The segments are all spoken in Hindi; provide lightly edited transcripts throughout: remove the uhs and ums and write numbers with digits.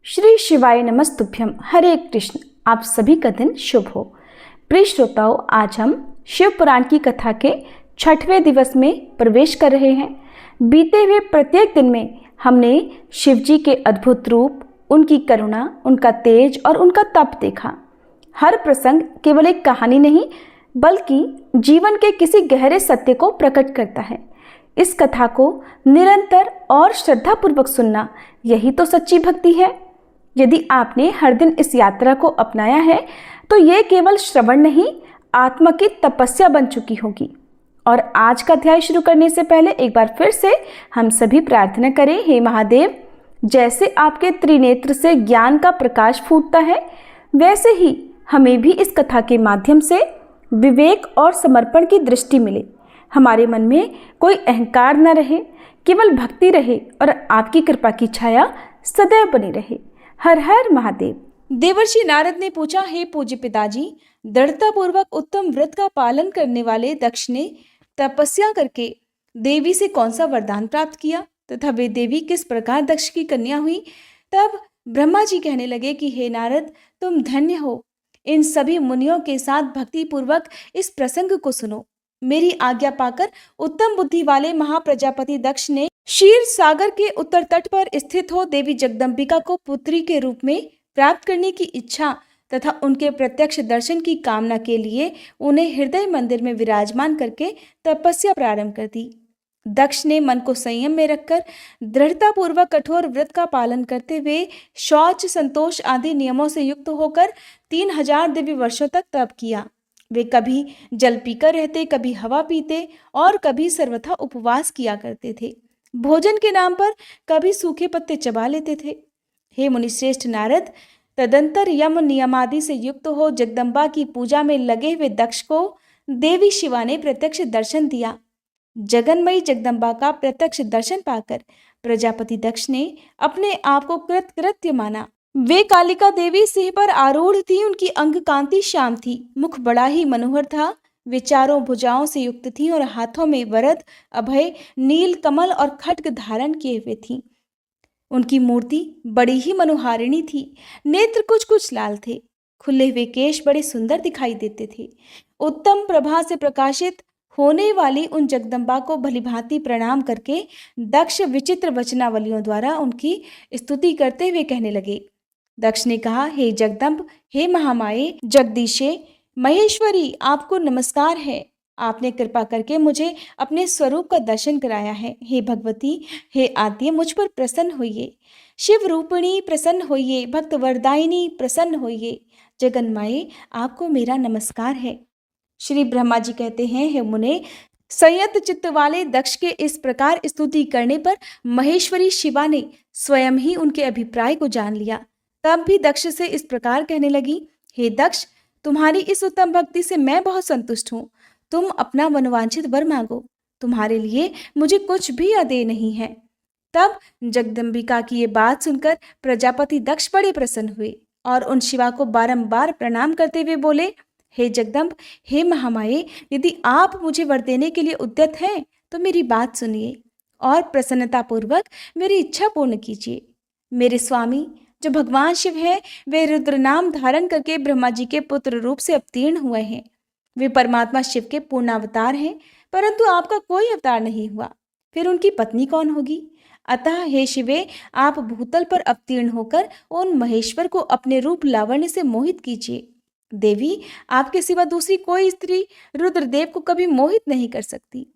श्री शिवाय नमस्तुभ्यम। हरे कृष्ण। आप सभी का दिन शुभ हो। प्रिय श्रोताओं, आज हम शिव पुराण की कथा के 6वें दिवस में प्रवेश कर रहे हैं। बीते हुए प्रत्येक दिन में हमने शिव जी के अद्भुत रूप, उनकी करुणा, उनका तेज और उनका तप देखा। हर प्रसंग केवल एक कहानी नहीं बल्कि जीवन के किसी गहरे सत्य को प्रकट करता है। इस कथा को निरंतर और श्रद्धापूर्वक सुनना, यही तो सच्ची भक्ति है। यदि आपने हर दिन इस यात्रा को अपनाया है तो यह केवल श्रवण नहीं, आत्मा की तपस्या बन चुकी होगी। और आज का अध्याय शुरू करने से पहले एक बार फिर से हम सभी प्रार्थना करें। हे महादेव, जैसे आपके त्रिनेत्र से ज्ञान का प्रकाश फूटता है, वैसे ही हमें भी इस कथा के माध्यम से विवेक और समर्पण की दृष्टि मिले। हमारे मन में कोई अहंकार न रहे, केवल भक्ति रहे और आपकी कृपा की छाया सदैव बनी रहे। हर हर महादेव। देवर्षि नारद ने पूछा, हे पूज्य पिताजी, दृढ़ता पूर्वक उत्तम व्रत का पालन करने वाले दक्ष ने तपस्या करके देवी से कौन सा वरदान प्राप्त किया तथा वे देवी किस प्रकार दक्ष की कन्या हुई? तब ब्रह्मा जी कहने लगे कि हे नारद, तुम धन्य हो। इन सभी मुनियों के साथ भक्ति पूर्वक इस प्रसंग को सुनो। मेरी आज्ञा पाकर उत्तम बुद्धि वाले महाप्रजापति दक्ष ने क्षीर सागर के उत्तर तट पर स्थित हो देवी जगदम्बिका को पुत्री के रूप में प्राप्त करने की इच्छा तथा उनके प्रत्यक्ष दर्शन की कामना के लिए उन्हें हृदय मंदिर में विराजमान करके तपस्या प्रारंभ कर दी। दक्ष ने मन को संयम में रखकर दृढ़ता पूर्वक कठोर व्रत का पालन करते हुए शौच, संतोष आदि नियमों से युक्त होकर 3000 दिव्य वर्षों तक तप किया। वे कभी जल पीकर रहते, कभी हवा पीते और कभी सर्वथा उपवास किया करते थे। भोजन के नाम पर कभी सूखे पत्ते चबा लेते थे। हे मुनिश्रेष्ठ नारद, तदंतर यम नियमादि से युक्त हो जगदम्बा की पूजा में लगे हुए दक्ष को देवी शिवा ने प्रत्यक्ष दर्शन दिया। जगन्मयी जगदम्बा का प्रत्यक्ष दर्शन पाकर प्रजापति दक्ष ने अपने आप को कृतकृत्य माना। वे कालिका देवी सिंह पर आरूढ़ थी। उनकी अंग कांति श्याम थी, मुख बड़ा ही मनोहर था। वे चारों भुजाओं से युक्त थीं और हाथों में वरद, अभय, नील कमल और खड्ग धारण किए हुए थीं। उनकी मूर्ति बड़ी ही मनोहारिणी थी। नेत्र कुछ कुछ लाल थे। खुले हुए केश बड़े सुंदर दिखाई देते थे। उत्तम प्रभा से प्रकाशित होने वाली उन जगदम्बा को भलीभांति प्रणाम करके दक्ष विचित्र वचनावलियों द्वारा उनकी स्तुति करते हुए कहने लगे। दक्ष ने कहा, हे जगदम्ब, हे महामाये, जगदीशे, महेश्वरी, आपको नमस्कार है। आपने कृपा करके मुझे अपने स्वरूप का दर्शन कराया है। हे भगवती, हे आद्य, मुझ पर प्रसन्न होइए। शिव रूपिणी प्रसन्न होइए। भक्त वरदायिनी प्रसन्न होइए। जगन्माये, आपको मेरा नमस्कार है। श्री ब्रह्मा जी कहते हैं, हे मुने, संयत चित्त वाले दक्ष के इस प्रकार स्तुति करने पर महेश्वरी शिवा ने स्वयं ही उनके अभिप्राय को जान लिया। तब भी दक्ष से इस प्रकार कहने लगी, हे दक्ष, तुम्हारी इस उत्तम भक्ति से मैं बहुत संतुष्ट हूँ। तुम अपना मनोवांछित वर मांगो। तुम्हारे लिए मुझे कुछ भी अदेय नहीं है। तब जगदम्बिका की ये बात सुनकर प्रजापति दक्ष बड़े प्रसन्न हुए और उन शिवा को बारंबार प्रणाम करते हुए बोले, हे जगदम्ब, हे महामाये, यदि आप मुझे वर देने के लिए उद्यत हैं तो मेरी बात सुनिए और प्रसन्नतापूर्वक मेरी इच्छा पूर्ण कीजिए। मेरे स्वामी जो भगवान शिव हैं, वे रुद्र नाम धारण करके ब्रह्मा जी के पुत्र रूप से अवतीर्ण हुए हैं। वे परमात्मा शिव के पूर्णावतार हैं, परंतु आपका कोई अवतार नहीं हुआ। फिर उनकी पत्नी कौन होगी? अतः हे शिवे, आप भूतल पर अवतीर्ण होकर उन महेश्वर को अपने रूप लावण्य से मोहित कीजिए। देवी, आपके सिवा दूसरी कोई स्त्री रुद्रदेव को कभी मोहित नहीं कर सकती।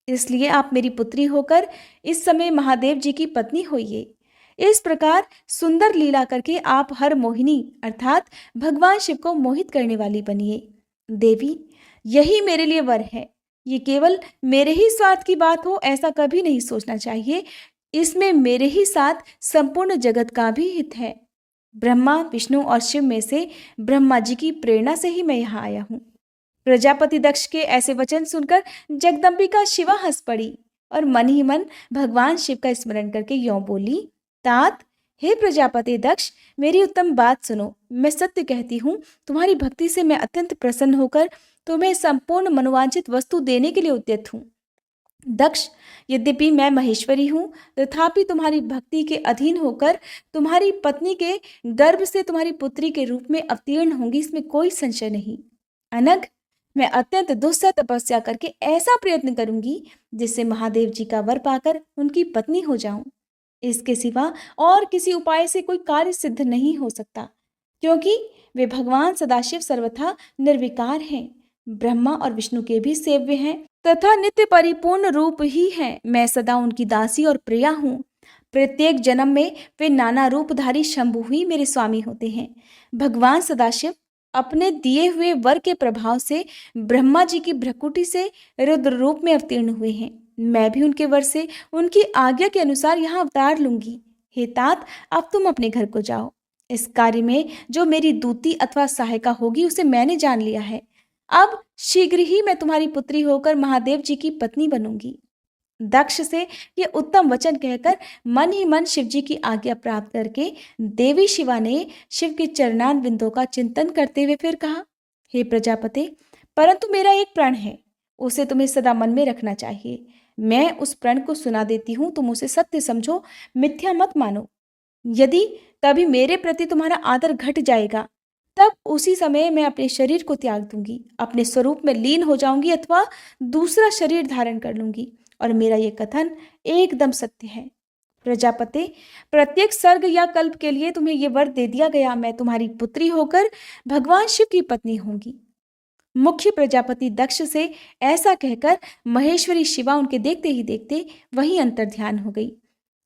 इसलिए आप मेरी पुत्री होकर इस समय महादेव जी की पत्नी होइए। इस प्रकार सुंदर लीला करके आप हर मोहिनी अर्थात भगवान शिव को मोहित करने वाली बनिए। देवी, यही मेरे लिए वर है। ये केवल मेरे ही स्वार्थ की बात हो ऐसा कभी नहीं सोचना चाहिए। इसमें मेरे ही साथ संपूर्ण जगत का भी हित है। ब्रह्मा, विष्णु और शिव में से ब्रह्मा जी की प्रेरणा से ही मैं यहाँ आया हूँ। प्रजापति दक्ष के ऐसे वचन सुनकर जगदम्बिका शिवा हंस पड़ी और मन ही मन भगवान शिव का स्मरण करके यों बोली, तात, हे प्रजापति दक्ष, मेरी उत्तम बात सुनो। मैं सत्य कहती हूँ, तुम्हारी भक्ति से मैं अत्यंत प्रसन्न होकर तुम्हें संपूर्ण मनोवांछित वस्तु देने के लिए उद्यत हूँ। दक्ष, यद्यपि मैं महेश्वरी हूँ, तथापि तुम्हारी भक्ति के अधीन होकर तुम्हारी पत्नी के गर्भ से तुम्हारी पुत्री के रूप में अवतीर्ण होंगी, इसमें कोई संशय नहीं। अनग, मैं अत्यंत दुस्सह तपस्या करके ऐसा प्रयत्न करूंगी जिससे महादेव जी का वर पाकर उनकी पत्नी हो जाऊं। इसके सिवा और किसी उपाय से कोई कार्य सिद्ध नहीं हो सकता, क्योंकि वे भगवान सदाशिव सर्वथा निर्विकार हैं, ब्रह्मा और विष्णु के भी सेव्य हैं तथा नित्य परिपूर्ण रूप ही हैं। मैं सदा उनकी दासी और प्रिया हूँ। प्रत्येक जन्म में वे नाना रूपधारी शंभु ही मेरे स्वामी होते हैं। भगवान सदाशिव अपने दिए हुए वर के प्रभाव से ब्रह्मा जी की भ्रकुटी से रुद्र रूप में अवतीर्ण हुए हैं। मैं भी उनके वर से उनकी आज्ञा के अनुसार यहाँ अवतार लूंगी। हे तात, अब तुम अपने घर को जाओ। इस कार्य में जो मेरी दूती अथवा सहायिका होगी उसे मैंने जान लिया है। अब शीघ्र ही मैं तुम्हारी पुत्री होकर महादेव जी की पत्नी बनूंगी। दक्ष से ये उत्तम वचन कहकर मन ही मन शिव जी की आज्ञा प्राप्त करके देवी शिवा ने शिव के चरणान बिंदों का चिंतन करते हुए फिर कहा, हे प्रजापते, परंतु मेरा एक प्रण है, उसे तुम्हें सदा मन में रखना चाहिए। मैं उस प्रण को सुना देती हूँ, तुम उसे सत्य समझो, मिथ्या मत मानो। यदि कभी मेरे प्रति तुम्हारा आदर घट जाएगा, तब उसी समय मैं अपने शरीर को त्याग दूंगी, अपने स्वरूप में लीन हो जाऊंगी अथवा दूसरा शरीर धारण कर लूंगी। और मेरा ये कथन एकदम सत्य है। प्रजापते, प्रत्येक सर्ग या कल्प के लिए तुम्हें ये वर दे दिया गया, मैं तुम्हारी पुत्री होकर भगवान शिव की पत्नी होंगी। मुख्य प्रजापति दक्ष से ऐसा कहकर महेश्वरी शिवा उनके देखते ही देखते वहीं अंतर्ध्यान हो गई।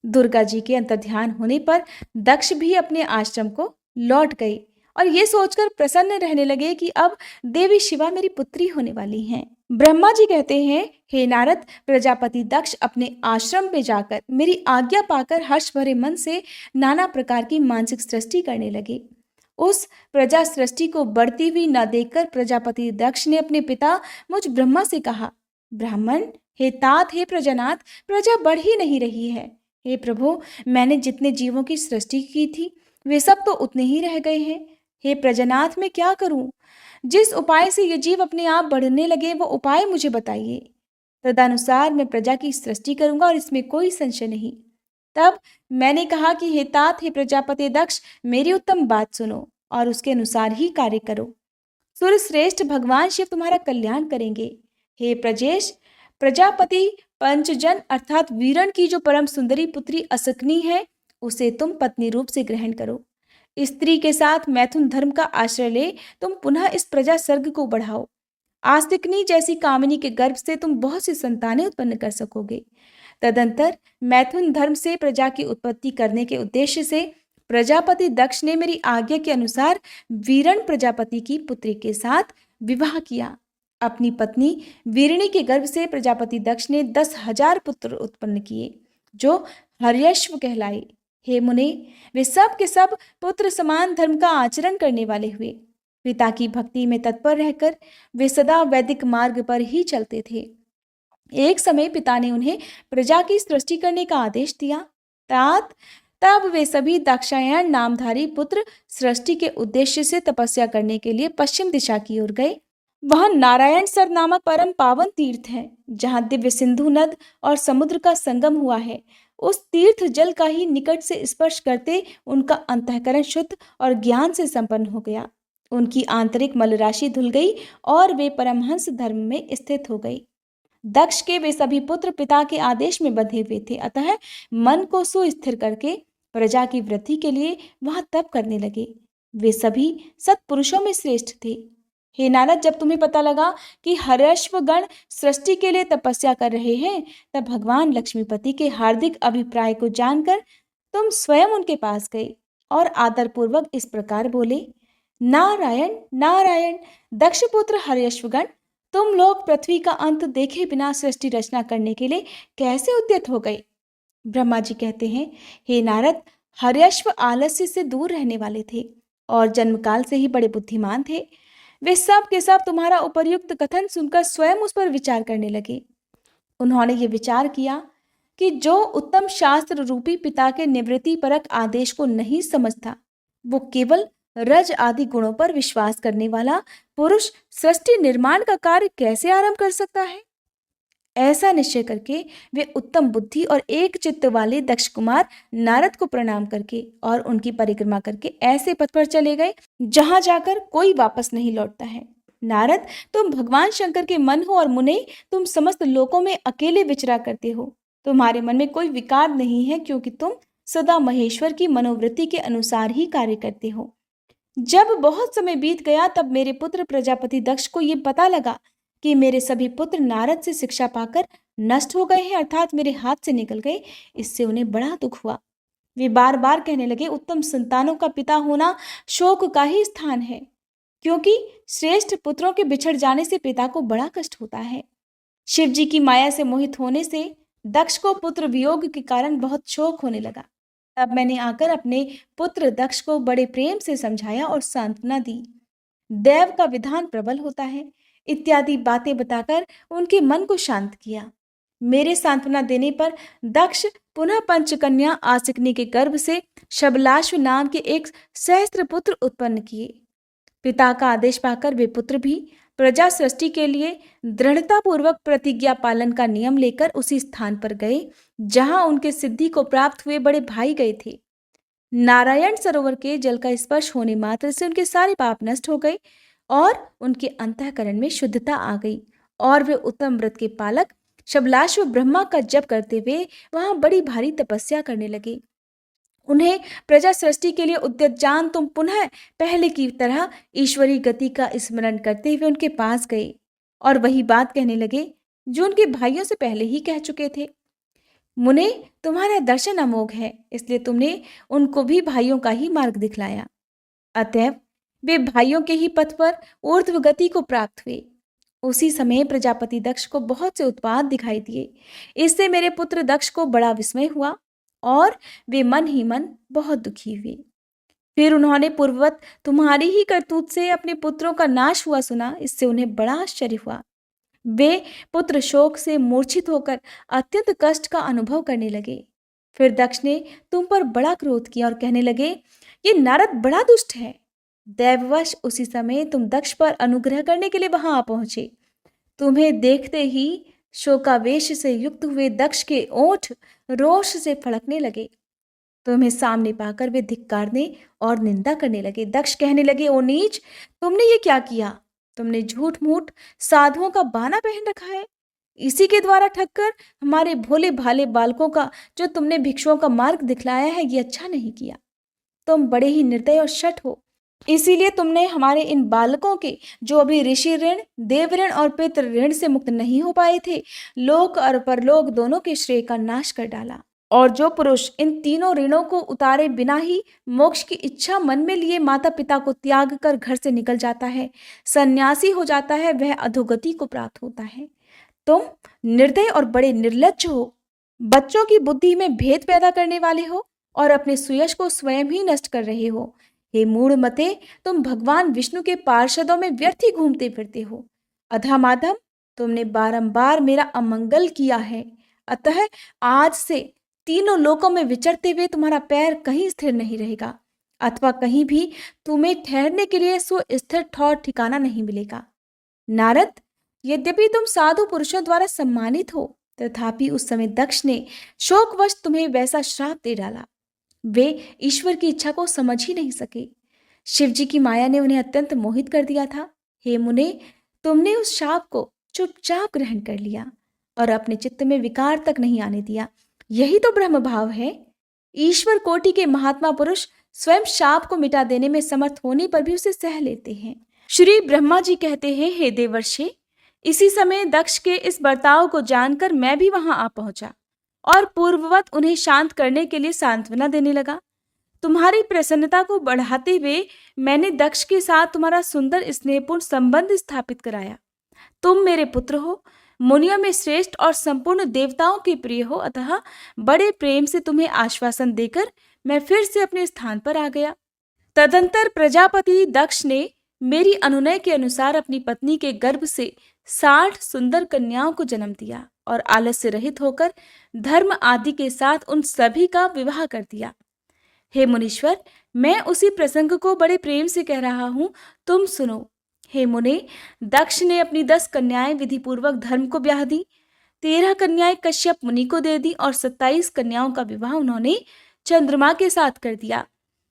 दुर्गा जी के अंतर्ध्यान होने पर दक्ष भी अपने आश्रम को लौट गए और ये सोचकर प्रसन्न रहने लगे कि अब देवी शिवा मेरी पुत्री होने वाली हैं। ब्रह्मा जी कहते हैं, हे नारद, प्रजापति दक्ष अपने आश्रम में जाकर मेरी आज्ञा पाकर हर्ष भरे मन से नाना प्रकार की मानसिक सृष्टि करने लगे। उस प्रजा सृष्टि को बढ़ती हुई न देखकर प्रजापति दक्ष ने अपने पिता मुझ ब्रह्मा से कहा, ब्राह्मण, हे तात, हे प्रजानाथ, प्रजा बढ़ ही नहीं रही है। हे प्रभु, मैंने जितने जीवों की सृष्टि की थी वे सब तो उतने ही रह गए हैं। हे प्रजानाथ, मैं क्या करूं? जिस उपाय से ये जीव अपने आप बढ़ने लगे वो उपाय मुझे बताइए। तदनुसार मैं प्रजा की सृष्टि करूंगा और इसमें कोई संशय नहीं। तब मैंने कहा कि हे तात, हे प्रजापति दक्ष, मेरी उत्तम बात सुनो और उसके अनुसार ही कार्य करो। सूर्यश्रेष्ठ भगवान शिव तुम्हारा कल्याण करेंगे। हे प्रजेश, प्रजापति पंचजन अर्थात वीरण की जो परम सुंदरी पुत्री असकनी है उसे तुम पत्नी रूप से ग्रहण करो। स्त्री के साथ मैथुन धर्म का आश्रय ले तुम पुनः इस प्रजा सर्ग को बढ़ाओ। आस्तिकनी जैसी कामिनी के गर्भ से तुम बहुत सी संतानें उत्पन्न कर सकोगे। तदंतर मैथुन धर्म से प्रजा की उत्पत्ति करने के उद्देश्य से प्रजापति दक्ष ने मेरी आज्ञा के अनुसार वीरण प्रजापति की पुत्री के साथ विवाह किया। अपनी पत्नी वीरणी के गर्भ से प्रजापति दक्ष ने 10,000 पुत्र उत्पन्न किए जो हर्यश्व कहलाए। हे मुने, वे सब के सब पुत्र समान धर्म का आचरण करने वाले हुए। पिता की भक्ति में तत्पर रहकर वे सदा वैदिक मार्ग पर ही चलते थे। एक समय पिता ने उन्हें प्रजा की सृष्टि करने का आदेश दिया। तब वे सभी दाक्षायण नामधारी पुत्र सृष्टि के उद्देश्य से तपस्या करने के लिए पश्चिम दिशा की ओर गए। वह नारायण सर नामक परम पावन तीर्थ है, जहाँ दिव्य सिंधु नद और समुद्र का संगम हुआ है। उस तीर्थ जल का ही निकट से स्पर्श करते उनका अंतःकरण शुद्ध और ज्ञान से संपन्न हो गया। उनकी आंतरिक मल राशि धुल गई और वे परमहंस धर्म में स्थित हो गई। दक्ष के वे सभी पुत्र पिता के आदेश में बंधे हुए थे, अतः मन को सुस्थिर करके प्रजा की वृद्धि के लिए वह तप करने लगे। वे सभी सत्पुरुषों में श्रेष्ठ थे। हे नारद, जब तुम्हें पता लगा कि हर्यश्व गण सृष्टि के लिए तपस्या कर रहे हैं, तब भगवान लक्ष्मीपति के हार्दिक अभिप्राय को जानकर तुम स्वयं उनके पास गए और आदरपूर्वक इस प्रकार बोले, नारायण नारायण, दक्षपुत्र हर्यश्वगण, तुम लोग पृथ्वी का अंत देखे बिना सृष्टि रचना करने के लिए कैसे उद्यत हो गए? ब्रह्मा जी कहते हैं, हे नारद, हर्यश्व आलस्य से दूर रहने वाले थे और जन्मकाल से ही बड़े बुद्धिमान थे। वे सब के सब तुम्हारा उपर्युक्त कथन सुनकर स्वयं उस पर विचार करने लगे। उन्होंने ये विचार किया कि जो उत्तम शास्त्र रूपी पिता के निवृत्ति परक आदेश को नहीं समझता, वो केवल रज आदि गुणों पर विश्वास करने वाला पुरुष सृष्टि निर्माण का कार्य कैसे आरंभ कर सकता है? ऐसा निश्चय करके वे उत्तम बुद्धि और एक चित्त वाले दक्ष कुमार नारद को प्रणाम करके और उनकी परिक्रमा करके ऐसे पथ पर चले गए जहां जाकर कोई वापस नहीं लौटता है। नारद, तुम भगवान शंकर के मन हो और मुने, तुम समस्त लोकों में अकेले विचरा करते हो। तुम्हारे मन में कोई विकार नहीं है, क्योंकि तुम सदा महेश्वर की मनोवृत्ति के अनुसार ही कार्य करते हो। जब बहुत समय बीत गया, तब मेरे पुत्र प्रजापति दक्ष को यह पता लगा कि मेरे सभी पुत्र नारद से शिक्षा पाकर नष्ट हो गए हैं, अर्थात मेरे हाथ से निकल गए। इससे उन्हें बड़ा दुख हुआ। वे बार बार कहने लगे, उत्तम संतानों का पिता होना शोक का ही स्थान है, क्योंकि श्रेष्ठ पुत्रों के बिछड़ जाने से पिता को बड़ा कष्ट होता है। शिव जी की माया से मोहित होने से दक्ष को पुत्र वियोग के कारण बहुत शोक होने लगा। तब मैंने आकर अपने पुत्र दक्ष को बड़े प्रेम से समझाया और सांत्वना दी। देव का विधान प्रबल होता है इत्यादि बातें बताकर उनके मन को शांत किया। मेरे सांत्वना देने पर दक्ष पुनः पंचकन्या आसिकनी के गर्भ से शबलाश्व नाम के एक सहस्त्र पुत्र उत्पन्न किए। पिता का आदेश पाकर वे पुत्र भी प्रजा सृष्टि के लिए दृढ़तापूर्वक प्रतिज्ञा पालन का नियम लेकर उसी स्थान पर गए जहां उनके सिद्धि को प्राप्त हुए बड़े भाई गए थे। नारायण सरोवर के जल का स्पर्श होने मात्र से उनके सारे पाप नष्ट हो गए और उनके अंतःकरण में शुद्धता आ गई और वे उत्तम व्रत के पालक शबलाश्व ब्रह्मा का जप करते हुए वहां बड़ी भारी तपस्या करने लगे। उन्हें प्रजा सृष्टि के लिए उद्यत जान तुम पुनः पहले की तरह ईश्वरी गति का स्मरण करते हुए उनके पास गए और वही बात कहने लगे जो उनके भाइयों से पहले ही कह चुके थे। मुने, तुम्हारा दर्शन अमोघ है, इसलिए तुमने उनको भी भाइयों का ही मार्ग दिखलाया। अतएव वे भाइयों के ही पथ पर ऊर्ध्व गति को प्राप्त हुए। उसी समय प्रजापति दक्ष को बहुत से उत्पात दिखाई दिए। इससे मेरे पुत्र दक्ष को बड़ा विस्मय हुआ और वे मन ही मन बहुत दुखी हुए। फिर उन्होंने पूर्ववत तुम्हारी ही करतूत से अपने पुत्रों का नाश हुआ सुना। इससे उन्हें बड़ा आश्चर्य हुआ। वे पुत्र शोक से मूर्छित होकर अत्यंत कष्ट का अनुभव करने लगे। फिर दक्ष ने तुम पर बड़ा क्रोध किया और कहने लगे, ये नारद बड़ा दुष्ट है। दैववश उसी समय तुम दक्ष पर अनुग्रह करने के लिए वहां आ पहुंचे। तुम्हें देखते ही शोकावेश से युक्त हुए दक्ष के ओठ रोष से फड़कने लगे। तुम्हें सामने पाकर वे धिक्कारने और निंदा करने लगे। दक्ष कहने लगे, ओ नीच, तुमने ये क्या किया? तुमने झूठ मूठ साधुओं का बाना पहन रखा है। इसी के द्वारा ठगकर हमारे भोले भाले बालकों का जो तुमने भिक्षुओं का मार्ग दिखलाया है, ये अच्छा नहीं किया। तुम बड़े ही निर्दय और शठ हो। इसीलिए तुमने हमारे इन बालकों के जो अभी ऋषि ऋण, देव ऋण और पितृ ऋण से मुक्त नहीं हो पाए थे, लोक और परलोक दोनों के श्रेय का नाश कर डाला। और जो पुरुष इन तीनों ऋणों को उतारे बिना ही मोक्ष की इच्छा मन में लिए माता पिता को त्याग कर घर से निकल जाता है, सन्यासी हो जाता है, वह अधोगति को प्राप्त होता है। तुम निर्दय और बड़े निर्लज्ज हो। बच्चों की बुद्धि में भेद पैदा करने वाले हो और अपने सुयश को स्वयं ही नष्ट कर रहे हो। हे मूढ़ मते, तुम भगवान विष्णु के पार्षदों में व्यर्थ ही घूमते फिरते हो। अधमाधम, तुमने बारंबार मेरा अमंगल किया है। अतः आज से तीनों लोकों में विचरते हुए तुम्हारा पैर कहीं स्थिर नहीं रहेगा, अथवा कहीं भी तुम्हें ठहरने के लिए सुस्थिर ठौर ठिकाना नहीं मिलेगा। नारद, यद्यपि तुम साधु पुरुषों द्वारा सम्मानित हो, तथापि उस समय दक्ष ने शोकवश तुम्हें वैसा श्राप दे डाला। वे ईश्वर की इच्छा को समझ ही नहीं सके। शिव जी की माया ने उन्हें अत्यंत मोहित कर दिया था। हे मुने, तुमने उस शाप को चुपचाप ग्रहण कर लिया और अपने चित्त में विकार तक नहीं आने दिया। यही तो ब्रह्म भाव है। ईश्वर कोटि के महात्मा पुरुष स्वयं शाप को मिटा देने में समर्थ होने पर भी उसे सह लेते हैं। श्री ब्रह्मा जी कहते हैं, हे देवर्षि, इसी समय दक्ष के इस बर्ताव को जानकर मैं भी वहां आ पहुंचा और पूर्ववत उन्हें शांत करने के लिए सांत्वना देने लगा। तुम्हारी प्रसन्नता को बढ़ाते हुए मैंने दक्ष के साथ तुम्हारा सुंदर स्नेहपूर्ण संबंध स्थापित कराया। तुम मेरे पुत्र हो, मुनियों में श्रेष्ठ और संपूर्ण देवताओं के प्रिय हो, अतः बड़े प्रेम से तुम्हें आश्वासन देकर मैं फिर से अपने स्थान पर आ गया। तदंतर प्रजापति दक्ष ने मेरी अनुनय के अनुसार अपनी पत्नी के गर्भ से 60 सुंदर कन्याओं को जन्म दिया और आलस्य रहित होकर धर्म आदि के साथ उन सभी का विवाह कर दिया। हे मुनीश्वर, मैं उसी प्रसंग को बड़े प्रेम से कह रहा हूं, तुम सुनो। हे मुने, दक्ष ने अपनी 10 कन्याएं विधि पूर्वक धर्म को ब्याह दी। 13 कन्याएं कश्यप मुनि को दे दी और 27 कन्याओं का विवाह उन्होंने चंद्रमा के साथ कर दिया।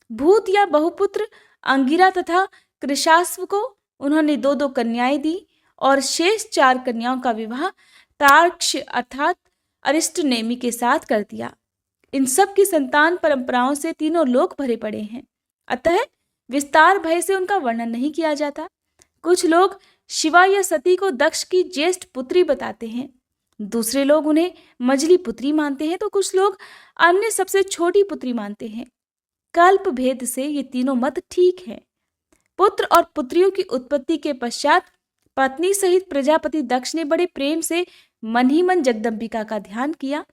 भूत या बहुपुत्र अंगिरा तथा कृशास्व को उन्होंने 2-2 कन्याएं दी और शेष 4 कन्याओं का विवाह तार्क्ष अर्थात अरिष्टनेमि के साथ कर दिया। इन सब की संतान परंपराओं से तीनों लोक भरे पड़े हैं, अतः विस्तार भय से उनका वर्णन नहीं किया जाता। कुछ लोग शिवा या सती को दक्ष की ज्येष्ठ पुत्री बताते हैं, दूसरे लोग उन्हें मझली पुत्री मानते हैं, तो कुछ लोग अन्य सबसे छोटी पुत्री मानते हैं। कल्प भेद से ये तीनों मत ठीक है। पुत्र और पुत्रियों की उत्पत्ति के पश्चात पत्नी सहित प्रजापति दक्ष ने बड़े प्रेम से मन ही मन जगदम्बिका का ध्यान किया,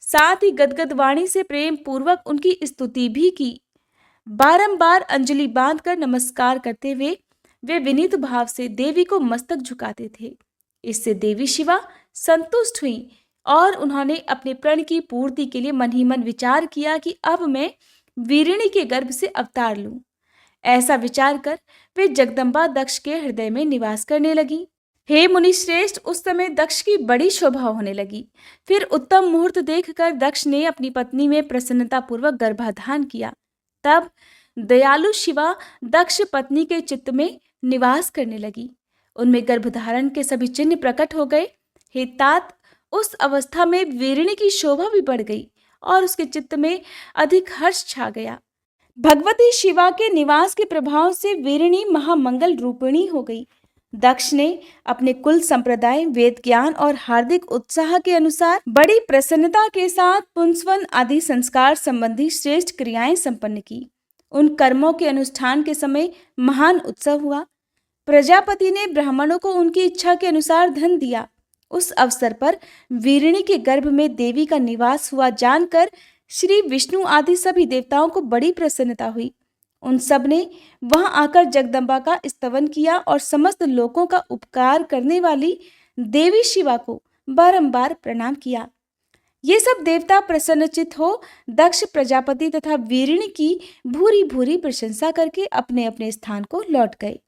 साथ ही गदगद वाणी से प्रेम पूर्वक उनकी स्तुति भी की। बारंबार अंजलि बांधकर नमस्कार करते हुए वे विनीत भाव से देवी को मस्तक झुकाते थे। इससे देवी शिवा संतुष्ट हुई और उन्होंने अपने प्रण की पूर्ति के लिए मन ही मन विचार किया कि अब मैं वीरिणी के गर्भ से अवतार लूं। ऐसा विचार कर वे जगदम्बा दक्ष के हृदय में निवास करने लगी। हे मुनि श्रेष्ठ, उस समय दक्ष की बड़ी शोभा होने लगी। फिर उत्तम मुहूर्त देखकर दक्ष ने अपनी पत्नी में प्रसन्नता पूर्वक गर्भाधान किया। तब दयालु शिवा दक्ष पत्नी के चित्त में निवास करने लगी। उनमें गर्भधारण के सभी चिन्ह प्रकट हो गए। हे तात, उस अवस्था में वीरिणी की शोभा भी बढ़ गई और उसके चित्त में अधिक हर्ष छा गया। भगवती शिवा के निवास के प्रभाव से वीरिणी महामंगल रूपिणी हो गई। दक्ष ने अपने कुल संप्रदाय, वेद ज्ञान और हार्दिक उत्साह के अनुसार बड़ी प्रसन्नता के साथ पुंसवन आदि संस्कार संबंधी श्रेष्ठ क्रियाएं संपन्न की। उन कर्मों के अनुष्ठान के समय महान उत्सव हुआ। प्रजापति ने ब्राह्मणों को उनकी इच्छा के अनुसार धन दिया। उस अवसर पर वीरिणी के गर्भ में देवी का निवास हुआ जानकर श्री विष्णु आदि सभी देवताओं को बड़ी प्रसन्नता हुई। उन सब ने वहां आकर जगदम्बा का स्तवन किया और समस्त लोकों का उपकार करने वाली देवी शिवा को बारंबार प्रणाम किया। ये सब देवता प्रसन्नचित हो दक्ष प्रजापति तथा वीरिणी की भूरी भूरी प्रशंसा करके अपने अपने स्थान को लौट गए।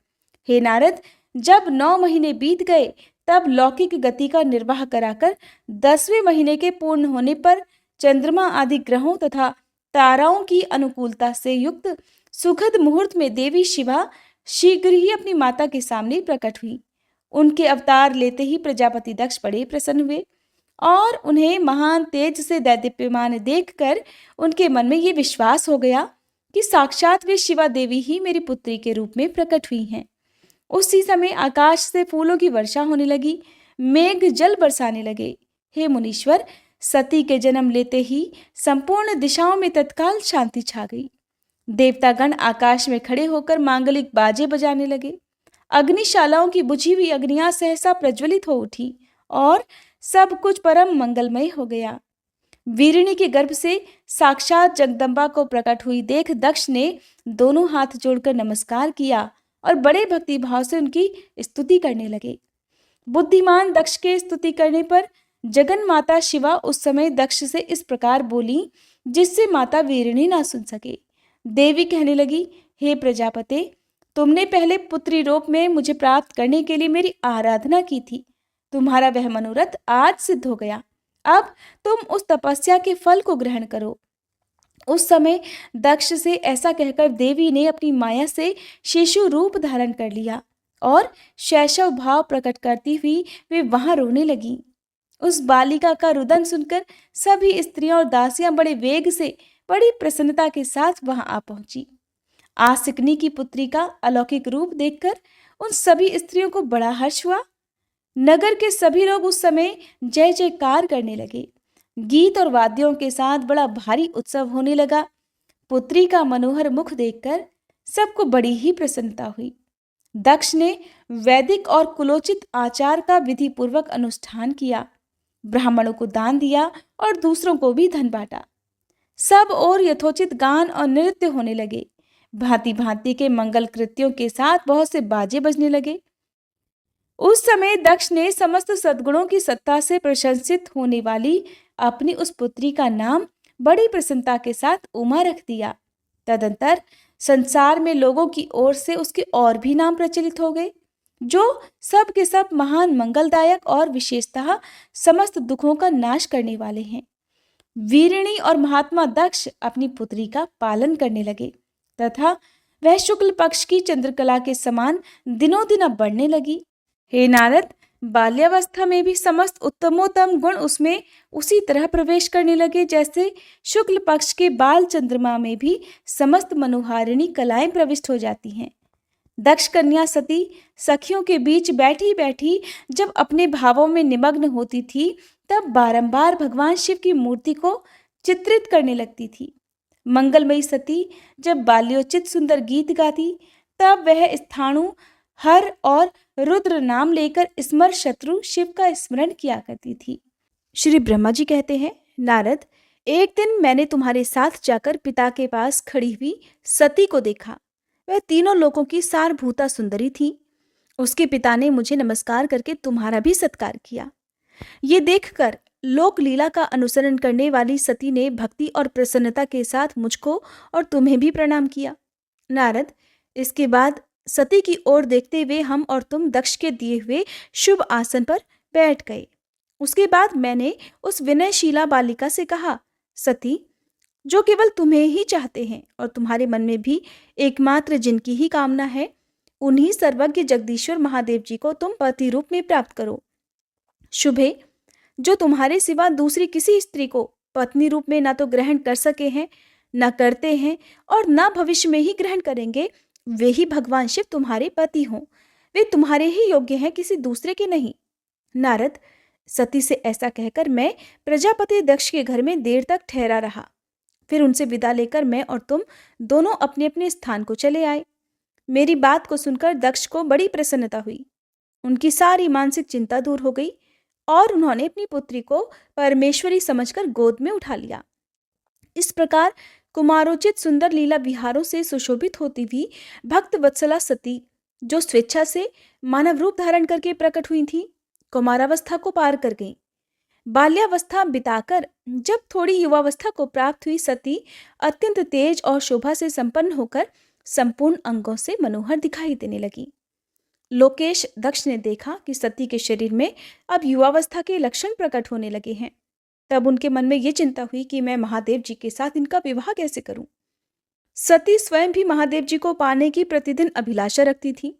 हे नारद, जब 9 महीने बीत गए तब लौकिक गति का निर्वाह कराकर 10वें महीने के पूर्ण होने पर चंद्रमा आदि ग्रहों तथा ताराओं की अनुकूलता से युक्त सुखद मुहूर्त में देवी शिवा शीघ्र ही अपनी माता के सामने प्रकट हुई। उनके अवतार लेते ही प्रजापति दक्ष बड़े प्रसन्न हुए और उन्हें महान तेज से दैदीप्यमान देखकर उनके मन में ये विश्वास हो गया कि साक्षात वे शिवा देवी ही मेरी पुत्री के रूप में प्रकट हुई हैं। उसी समय आकाश से फूलों की वर्षा होने लगी, मेघ जल बरसाने लगे। हे मुनीश्वर, सती के जन्म लेते ही संपूर्ण दिशाओं में तत्काल शांति छा गई। देवतागण आकाश में खड़े होकर मांगलिक बाजे बजाने लगे। अग्निशालाओं की बुझी हुई अग्नियां सहसा प्रज्वलित हो उठी और सब कुछ परम मंगलमय हो गया। वीरिणी के गर्भ से साक्षात जगदम्बा को प्रकट हुई देख दक्ष ने दोनों हाथ जोड़कर नमस्कार किया और बड़े भक्ति भाव से उनकी स्तुति करने लगे। बुद्धिमान दक्ष के स्तुति करने पर जगन माता शिवा उस समय दक्ष से इस प्रकार बोली जिससे माता वीरिणी ना सुन सके। देवी कहने लगी, हे प्रजापते, तुमने पहले पुत्री रूप में मुझे प्राप्त करने के लिए मेरी आराधना की थी। तुम्हारा वह मनोरथ आज सिद्ध हो गया। अब तुम उस तपस्या के फल को ग्रहण करो। उस समय दक्ष से ऐसा कहकर देवी ने अपनी माया से शिशु रूप धारण कर लिया और शैशव भाव प्रकट करती हुई वे वहां रोने लगी। उस बालिका का रुदन सुनकर सभी स्त्रियां और दासियां बड़े वेग से बड़ी प्रसन्नता के साथ वहां आ पहुंची। आसिकनी की पुत्री का अलौकिक रूप देखकर उन सभी स्त्रियों को बड़ा हर्ष हुआ। नगर के सभी लोग उस समय जय जयकार करने लगे। गीत और वाद्यों के साथ बड़ा भारी उत्सव होने लगा। पुत्री का मनोहर मुख देखकर सबको बड़ी ही प्रसन्नता हुई। दक्ष ने वैदिक और कुलोचित आचार का विधि पूर्वक अनुष्ठान किया, ब्राह्मणों को दान दिया और दूसरों को भी धन बांटा। सब और यथोचित गान और नृत्य होने लगे। भांति भांति के मंगल कृत्यों के साथ बहुत से बाजे बजने लगे। उस समय दक्ष ने समस्त सद्गुणों की सत्ता से प्रशंसित होने वाली अपनी उस पुत्री का नाम बड़ी प्रसन्नता के साथ उमा रख दिया। तदंतर संसार में लोगों की ओर से उसके और भी नाम प्रचलित हो गए। जो सब के सब महान मंगलदायक और विशेषतः समस्त दुखों का नाश करने वाले हैं। वीरिणी और महात्मा दक्ष अपनी पुत्री का पालन करने लगे तथा वह शुक्ल पक्ष की चंद्रकला के समान दिनों दिन अब बढ़ने लगी। हे नारद, बाल्यावस्था में भी समस्त उत्तमोत्तम गुण उसमें उसी तरह प्रवेश करने लगे जैसे शुक्ल पक्ष के बाल चंद्रमा में भी समस्त मनोहारिणी कलाएं प्रविष्ट हो जाती हैं। दक्ष कन्या सती सखियों के बीच बैठी बैठी जब अपने भावों में निमग्न होती थी तब बारंबार भगवान शिव की मूर्ति को चित्रित करने लगती थी। मंगलमयी सती जब बाल्योचित सुंदर गीत गाती तब वह स्थाणु, हर और रुद्र नाम लेकर स्मर शत्रु शिव का स्मरण किया करती थी। श्री ब्रह्मा जी कहते हैं, नारद, एक दिन मैंने तुम्हारे साथ जाकर पिता के पास खड़ी हुई सती को देखा। वह तीनों लोकों की सारभूता सुंदरी थी। उसके पिता ने मुझे नमस्कार करके तुम्हारा भी सत्कार किया। ये देखकर लोक लीला का अनुसरण करने वाली सती ने भक्ति और प्रसन्नता के साथ मुझको और तुम्हें भी प्रणाम किया। नारद, इसके बाद सती की ओर देखते हुए हम और तुम दक्ष के दिए हुए शुभ आसन पर बैठ गए। उसके बाद मैंने उस विनयशीला बालिका से कहा, सती, जो केवल तुम्हें ही चाहते हैं और तुम्हारे मन में भी एकमात्र जिनकी ही कामना है, उन्हीं सर्वज्ञ जगदीश्वर महादेव जी को तुम पति रूप में प्राप्त करो। शुभे, जो तुम्हारे सिवा दूसरी किसी स्त्री को पत्नी रूप में ना तो ग्रहण कर सके हैं, न करते हैं और न भविष्य में ही ग्रहण करेंगे, वे ही भगवान शिव तुम्हारे पति हों। वे तुम्हारे ही योग्य हैं, किसी दूसरे के नहीं। नारद, सती से ऐसा कहकर मैं प्रजापति दक्ष के घर में देर तक ठहरा रहा। फिर उनसे विदा लेकर मैं और तुम दोनों अपने अपने स्थान को चले आए। मेरी बात को सुनकर दक्ष को बड़ी प्रसन्नता हुई। उनकी सारी मानसिक चिंता दूर हो गई और उन्होंने अपनी पुत्री को परमेश्वरी समझकर गोद में उठा लिया। इस प्रकार कुमारोचित सुंदर लीला विहारों से सुशोभित होती हुई भक्त वत्सला सती, जो स्वेच्छा से मानव रूप धारण करके प्रकट हुई थी, कुमारावस्था को पार कर गई। बाल्यावस्था बिताकर जब थोड़ी युवावस्था को प्राप्त हुई सती अत्यंत तेज और शोभा से संपन्न होकर संपूर्ण अंगों से मनोहर दिखाई देने लगी। लोकेश दक्ष ने देखा कि सती के शरीर में अब युवावस्था के लक्षण प्रकट होने लगे हैं। तब उनके मन में ये चिंता हुई कि मैं महादेव जी के साथ इनका विवाह कैसे करूं। सती स्वयं भी महादेव जी को पाने की प्रतिदिन अभिलाषा रखती थी,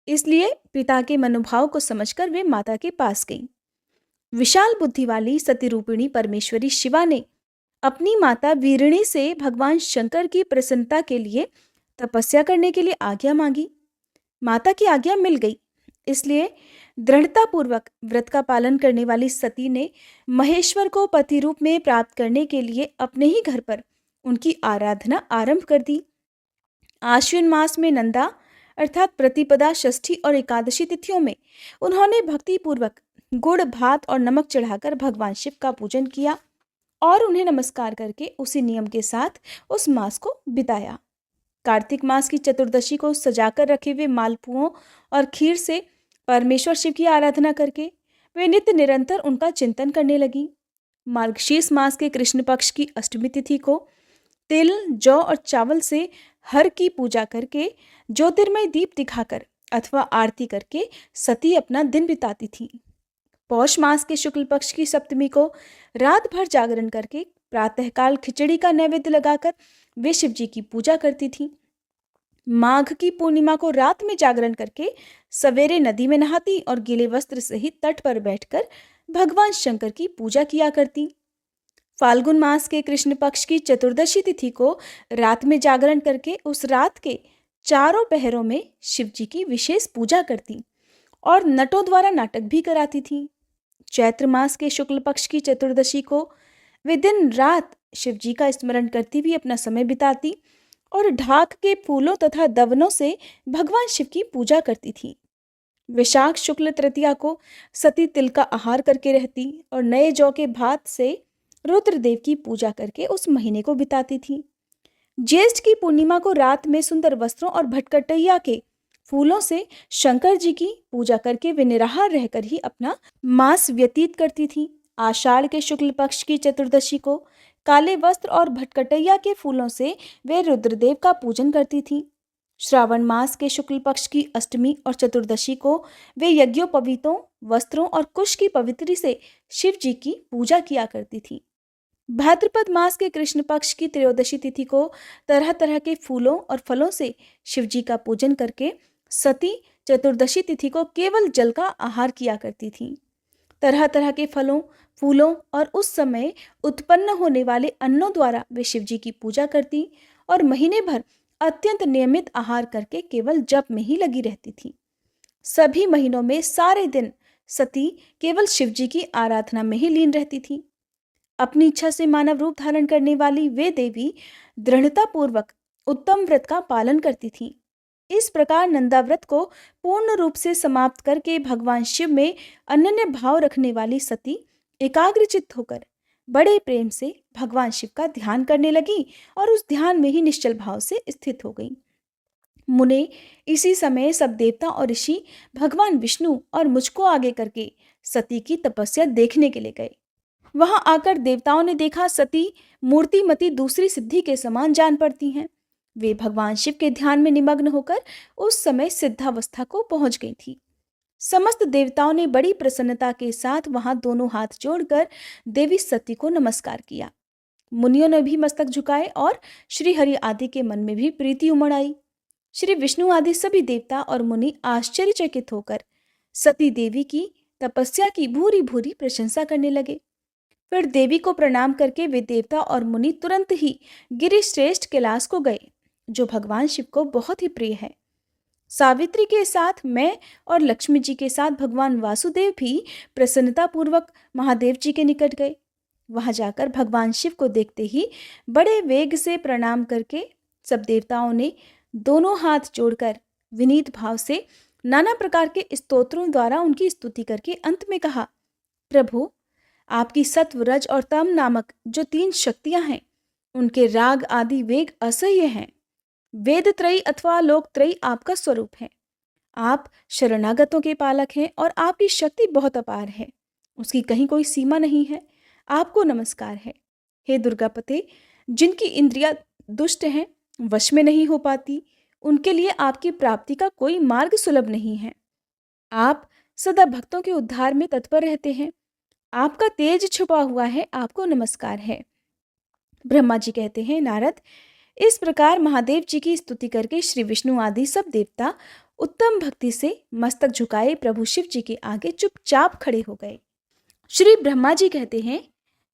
इसलिए पिता के मनोभाव को समझकर वे माता के पास गईं। विशाल बुद्धि वाली सती रूपिणी परमेश्वरी शिवा ने अपनी माता वीरिणी से भगवान शंकर की प्रसन्नता के लिए तपस्या करने के लिए आज्ञा मांगी। माता की आज्ञा मिल गई, इसलिए दृढ़तापूर्वक व्रत का पालन करने वाली सती ने महेश्वर को पति रूप में प्राप्त करने के लिए अपने ही घर पर उनकी आराधना आरंभ कर दी। आश्विन मास में नंदा अर्थात प्रतिपदा, षष्ठी और एकादशी तिथियों में उन्होंने भक्ति पूर्वक गुड़, भात और नमक चढ़ाकर भगवान शिव का पूजन किया और उन्हें नमस्कार करके उसी नियम के साथ उस मास को बिताया। कार्तिक मास की चतुर्दशी को सजाकर रखे हुए मालपुओं और खीर से परमेश्वर शिव की आराधना करके वे नित्य निरंतर उनका चिंतन करने लगी। मार्गशीर्ष मास के कृष्ण पक्ष की अष्टमी तिथि को तिल, जौ और चावल से हर की पूजा करके ज्योतिर्मय दीप दिखाकर अथवा आरती करके सती अपना दिन बिताती थी। पौष मास के शुक्ल पक्ष की सप्तमी को रात भर जागरण करके प्रातःकाल खिचड़ी का नैवेद्य लगाकर वे शिव जी की पूजा करती थी। माघ की पूर्णिमा को रात में जागरण करके सवेरे नदी में नहाती और गीले वस्त्र सहित तट पर बैठकर भगवान शंकर की पूजा किया करती। फाल्गुन मास के कृष्ण पक्ष की चतुर्दशी तिथि को रात में जागरण करके उस रात के चारों पहरों में शिव जी की विशेष पूजा करती और नटों द्वारा नाटक भी कराती थी। चैत्र मास के शुक्ल पक्ष की चतुर्दशी को वे दिन रात शिव जी का स्मरण करती हुई अपना समय बिताती और ढाक के फूलों तथा दवनों से भगवान शिव की पूजा करती थी। वैशाख शुक्ल तृतीया को सती तिल का आहार करके रहती और नए जौ के भात से रुद्रदेव की पूजा करके उस महीने को बिताती थी। ज्येष्ठ की पूर्णिमा को रात में सुंदर वस्त्रों और भटकटैया के फूलों से शंकर जी की पूजा करके वे निराहार रहकर ही अपना मास व्यतीत करती थी। आषाढ़ के शुक्ल पक्ष की चतुर्दशी को काले वस्त्र और भटकटैया के फूलों से वे रुद्रदेव का पूजन करती थी। श्रावण मास के शुक्ल पक्ष की अष्टमी और चतुर्दशी को वे यज्ञोपवीतों, वस्त्रों और कुश की पवित्री से शिव जी की पूजा किया करती थी। भाद्रपद मास के कृष्ण पक्ष की त्रयोदशी तिथि को तरह तरह के फूलों और फलों से शिव जी का पूजन करके सती चतुर्दशी तिथि को केवल जल का आहार किया करती थी। तरह तरह के फलों, फूलों और उस समय उत्पन्न होने वाले अन्नों द्वारा वे शिव जी की पूजा करती और महीने भर अत्यंत नियमित आहार करके केवल जप में ही लगी रहती थी। सभी महीनों में सारे दिन सती केवल शिव जी की आराधना में ही लीन रहती थी। अपनी इच्छा से मानव रूप धारण करने वाली वे देवी दृढ़ता पूर्वक उत्तम व्रत का पालन करती थी। इस प्रकार नंदा व्रत को पूर्ण रूप से समाप्त करके भगवान शिव में अनन्य भाव रखने वाली सती एकाग्रचित्त होकर बड़े प्रेम से भगवान शिव का ध्यान करने लगी और उस ध्यान में ही निश्चल भाव से स्थित हो गई। मुने इसी समय सब देवता और ऋषि भगवान विष्णु और मुझको आगे करके सती की तपस्या देखने के लिए गए। वहां आकर देवताओं ने देखा सती मूर्तिमती दूसरी सिद्धि के समान जान पड़ती हैं। वे भगवान शिव के ध्यान में निमग्न होकर उस समय सिद्धावस्था को पहुंच गई थी। समस्त देवताओं ने बड़ी प्रसन्नता के साथ वहां दोनों हाथ जोड़कर देवी सती को नमस्कार किया। मुनियों ने भी मस्तक झुकाए और श्री हरि आदि के मन में भी प्रीति उमड़ आई। श्री विष्णु आदि सभी देवता और मुनि आश्चर्यचकित होकर सती देवी की तपस्या की भूरी भूरी प्रशंसा करने लगे। फिर देवी को प्रणाम करके वे देवता और मुनि तुरंत ही गिरिश्रेष्ठ कैलाश को गए, जो भगवान शिव को बहुत ही प्रिय है। सावित्री के साथ मैं और लक्ष्मी जी के साथ भगवान वासुदेव भी प्रसन्नता पूर्वक महादेव जी के निकट गए। वहां जाकर भगवान शिव को देखते ही बड़े वेग से प्रणाम करके सब देवताओं ने दोनों हाथ जोड़कर विनीत भाव से नाना प्रकार के स्तोत्रों द्वारा उनकी स्तुति करके अंत में कहा, प्रभु आपकी सत्व, रज और तम नामक जो 3 शक्तियां हैं, उनके राग आदि वेग असह्य हैं। वेद त्रयी अथवा लोक त्रयी आपका स्वरूप है। आप शरणागतों के पालक हैं और आपकी शक्ति बहुत अपार है, उसकी कहीं कोई सीमा नहीं है। आपको नमस्कार है। हे दुर्गापते, जिनकी इंद्रियां दुष्ट हैं, वश में नहीं हो पाती, उनके लिए आपकी प्राप्ति का कोई मार्ग सुलभ नहीं है। आप सदा भक्तों के उद्धार में तत्पर रहते हैं। आपका तेज छुपा हुआ है, आपको नमस्कार है। ब्रह्मा जी कहते हैं, नारद, इस प्रकार महादेव जी की स्तुति करके श्री विष्णु आदि सब देवता उत्तम भक्ति से मस्तक झुकाए प्रभु शिव जी के आगे चुपचाप खड़े हो गए। श्री ब्रह्मा जी कहते हैं,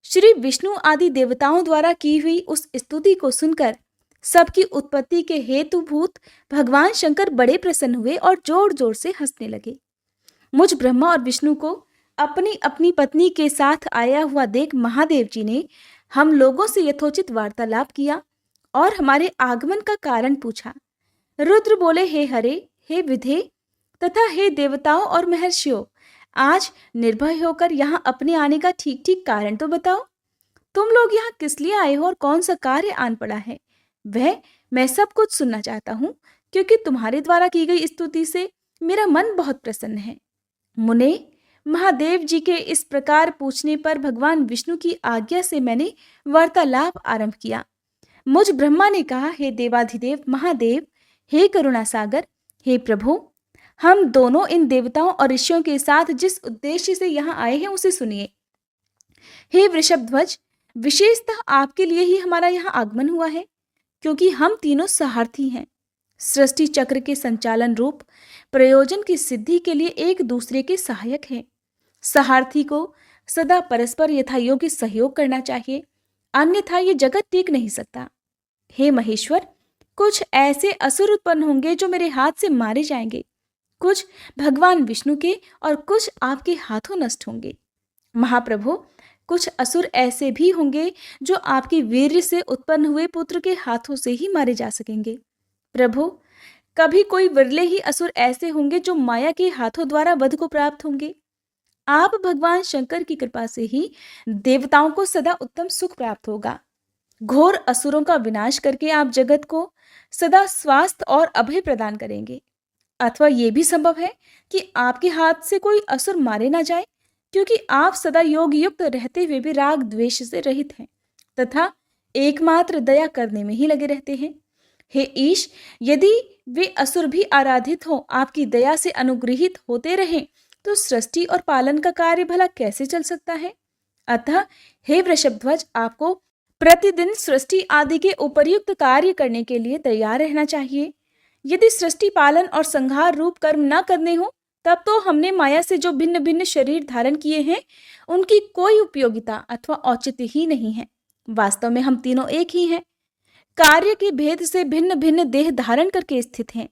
श्री विष्णु आदि देवताओं द्वारा की हुई उस स्तुति को सुनकर सबकी उत्पत्ति के हेतुभूत भगवान शंकर बड़े प्रसन्न हुए और जोर जोर से हंसने लगे। मुझ ब्रह्मा और विष्णु को अपनी अपनी पत्नी के साथ आया हुआ देख महादेव जी ने हम लोगों से यथोचित वार्तालाप किया और हमारे आगमन का कारण पूछा। रुद्र बोले, हे हरे, हे विधे तथा हे देवताओं और महर्षियों, आज निर्भय होकर यहाँ अपने आने का ठीक ठीक कारण तो बताओ। तुम लोग यहाँ किस लिए आए हो और कौन सा कार्य आन पड़ा है, वह मैं सब कुछ सुनना चाहता हूँ, क्योंकि तुम्हारे द्वारा की गई स्तुति से मेरा मन बहुत प्रसन्न है। मुने, महादेव जी के इस प्रकार पूछने पर भगवान विष्णु की आज्ञा से मैंने वार्तालाप आरंभ किया। मुझ ब्रह्मा ने कहा, हे देवाधिदेव महादेव, हे करुणा सागर, हे प्रभु, हम दोनों इन देवताओं और ऋषियों के साथ जिस उद्देश्य से यहाँ आए हैं उसे सुनिए। हे वृषभध्वज, विशेषतः आपके लिए ही हमारा यहाँ आगमन हुआ है, क्योंकि हम तीनों सारथी हैं। सृष्टि चक्र के संचालन रूप प्रयोजन की सिद्धि के लिए एक दूसरे के सहायक हैं। सारथी को सदा परस्पर यथायोग्य सहयोग करना चाहिए, अन्यथा ये जगत टिक नहीं सकता। हे महेश्वर, कुछ ऐसे असुर उत्पन्न होंगे जो मेरे हाथ से मारे जाएंगे, कुछ भगवान विष्णु के और कुछ आपके हाथों नष्ट होंगे। महाप्रभु, कुछ असुर ऐसे भी होंगे जो आपके वीर्य से उत्पन्न हुए पुत्र के हाथों से ही मारे जा सकेंगे। प्रभु, कभी कोई विरले ही असुर ऐसे होंगे जो माया के हाथों द्वारा वध को प्राप्त होंगे। आप भगवान शंकर की कृपा से ही देवताओं को सदा उत्तम सुख प्राप्त होगा। घोर असुरों का विनाश करके आप जगत को सदा स्वास्थ्य और अभय प्रदान करेंगे। अथवा ये भी संभव है कि आपके हाथ से कोई असुर मारे ना जाए, क्योंकि आप सदा योग युक्त रहते हुए भी राग द्वेष से रहित हैं तथा एकमात्र दया करने में ही लगे रहते हैं। हे ईश, यदि वे असुर भी आराधित हो, आपकी दया से अनुग्रहित होते रहें, तो सृष्टि और पालन का कार्य भला कैसे चल सकता है। अतः हे वृषभध्वज, आपको प्रतिदिन सृष्टि आदि के उपर्युक्त कार्य करने के लिए तैयार रहना चाहिए। यदि सृष्टि पालन और संहार रूप कर्म न करने हो, तब तो हमने माया से जो भिन्न भिन्न शरीर धारण किए हैं, उनकी कोई उपयोगिता अथवा औचित्य ही नहीं है। वास्तव में हम तीनों एक ही हैं, कार्य के भेद से भिन्न भिन्न देह धारण करके स्थित हैं।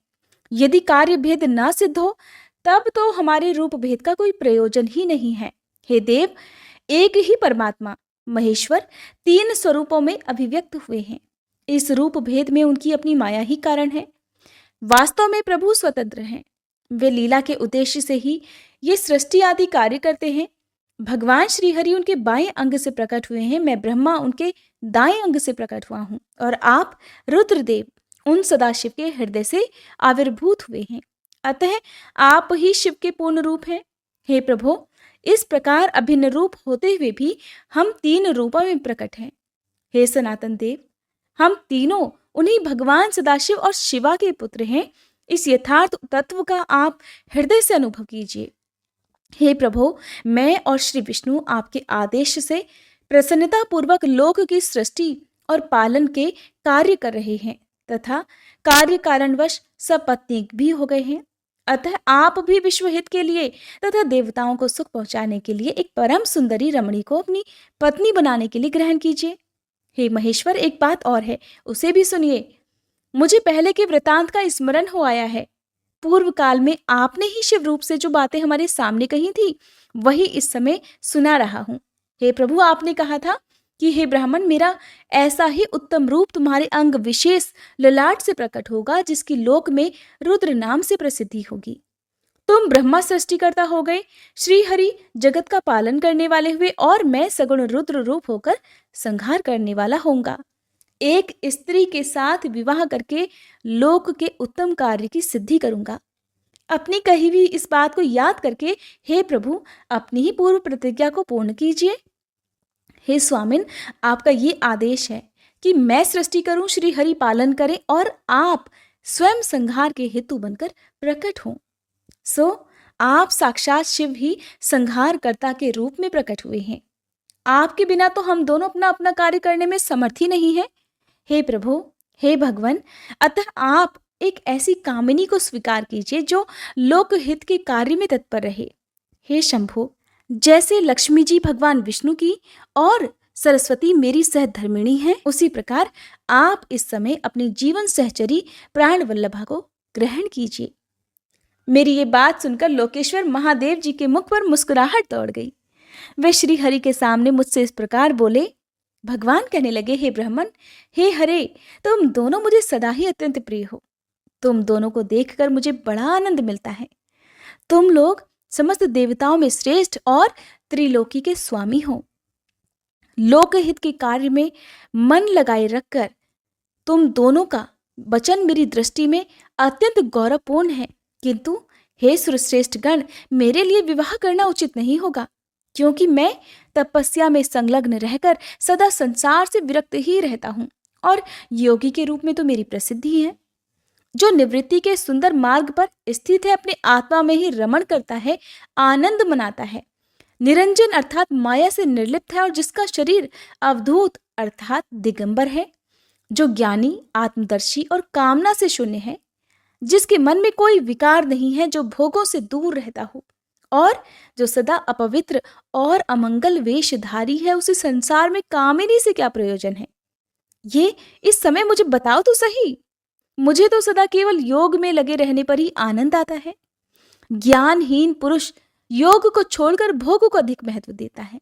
यदि कार्य भेद न सिद्ध हो, तब तो हमारे रूप भेद का कोई प्रयोजन ही नहीं है। हे देव, एक ही परमात्मा महेश्वर तीन स्वरूपों में अभिव्यक्त हुए हैं। इस रूप भेद में उनकी अपनी माया ही कारण है। वास्तव में प्रभु स्वतंत्र हैं। वे लीला के उद्देश्य से ही ये सृष्टि आदि कार्य करते हैं। भगवान श्री हरि उनके बाएं अंग से प्रकट हुए हैं, मैं ब्रह्मा उनके दाएं अंग से प्रकट हुआ हूँ, और आप रुद्रदेव उन सदाशिव के हृदय से आविर्भूत हुए हैं। अतः आप ही शिव के पूर्ण रूप हैं। हे प्रभु, इस प्रकार अभिन्न रूप होते हुए भी हम तीन रूपों में प्रकट हैं। हे सनातन देव, हम तीनों उन्हीं भगवान सदाशिव और शिवा के पुत्र हैं। इस यथार्थ तत्व का आप हृदय से अनुभव कीजिए। हे प्रभु, मैं और श्री विष्णु आपके आदेश से प्रसन्नता पूर्वक लोक की सृष्टि और पालन के कार्य कर रहे हैं तथा कार्य कारणवश सपत्नीक भी हो गए हैं। अतः आप भी विश्व हित के लिए तथा देवताओं को सुख पहुंचाने के लिए एक परम सुंदरी रमणी को अपनी पत्नी बनाने के लिए ग्रहण कीजिए। हे महेश्वर, एक बात और है, उसे भी सुनिए। मुझे पहले के वृतांत का स्मरण हो आया है। पूर्व काल में आपने ही शिव रूप से जो बातें हमारे सामने कही थी, वही इस समय सुना रहा हूं। हे प्रभु, आपने कहा था कि हे ब्राह्मण, मेरा ऐसा ही उत्तम रूप तुम्हारे अंग विशेष ललाट से प्रकट होगा, जिसकी लोक में रुद्र नाम से प्रसिद्धि होगी। तुम ब्रह्मा सृष्टिकर्ता हो गए, श्री हरि जगत का पालन करने वाले हुए, और मैं सगुण रुद्र रूप होकर संहार करने वाला होऊंगा। एक स्त्री के साथ विवाह करके लोक के उत्तम कार्य की सिद्धि करूंगा। अपनी कही हुई इस बात को याद करके हे प्रभु, अपनी ही पूर्व प्रतिज्ञा को पूर्ण कीजिए। हे स्वामिन, आपका ये आदेश है कि मैं सृष्टि करूं, श्री हरि पालन करें, और आप स्वयं संहार के हेतु बनकर प्रकट हों। सो आप साक्षात शिव ही संहारकर्ता के रूप में प्रकट हुए हैं। आपके बिना तो हम दोनों अपना अपना कार्य करने में समर्थ ही नहीं है। हे प्रभु, हे भगवान, अतः आप एक ऐसी कामिनी को स्वीकार कीजिए जो लोकहित के कार्य में तत्पर रहे। हे शंभु, जैसे लक्ष्मी जी भगवान विष्णु की और सरस्वती मेरी सहधर्मिणी हैं, उसी प्रकार आप इस समय अपनी जीवन सहचरी प्राण वल्लभा को ग्रहण कीजिए। मेरी ये बात सुनकर लोकेश्वर महादेव जी के मुख पर मुस्कुराहट दौड़ गई। वे श्री हरि के सामने मुझसे इस प्रकार बोले। भगवान कहने लगे, हे ब्राह्मण, हे हरे, तुम दोनों मुझे सदा ही अत्यंत प्रिय हो। तुम दोनों को देखकर मुझे बड़ा आनंद मिलता है। तुम लोग समस्त देवताओं में श्रेष्ठ और त्रिलोकी के स्वामी हो। लोकहित के कार्य में मन लगाए रखकर तुम दोनों का वचन मेरी दृष्टि में अत्यंत गौरवपूर्ण है। किंतु हे सुरश्रेष्ठ गण, मेरे लिए विवाह करना उचित नहीं होगा, क्योंकि मैं तपस्या में संलग्न रहकर सदा संसार से विरक्त ही रहता हूं, और योगी के रूप में तो मेरी प्रसिद्धि है। जो निवृत्ति के सुंदर मार्ग पर स्थित है, अपने आत्मा में ही रमण करता है, आनंद मनाता है, निरंजन अर्थात माया से निर्लिप्त है, और जिसका शरीर अवधूत अर्थात दिगंबर है, जो ज्ञानी, आत्मदर्शी और कामना से शून्य है, जिसके मन में कोई विकार नहीं है, जो भोगों से दूर रहता हो, और जो सदा अपवित्र और अमंगल वेशधारी है, उसे संसार में कामिनी से क्या प्रयोजन है? ये इस समय मुझे बताओ तो सही। मुझे तो सदा केवल योग में लगे रहने पर ही आनंद आता है। ज्ञानहीन पुरुष योग को छोड़कर भोग को अधिक महत्व देता है।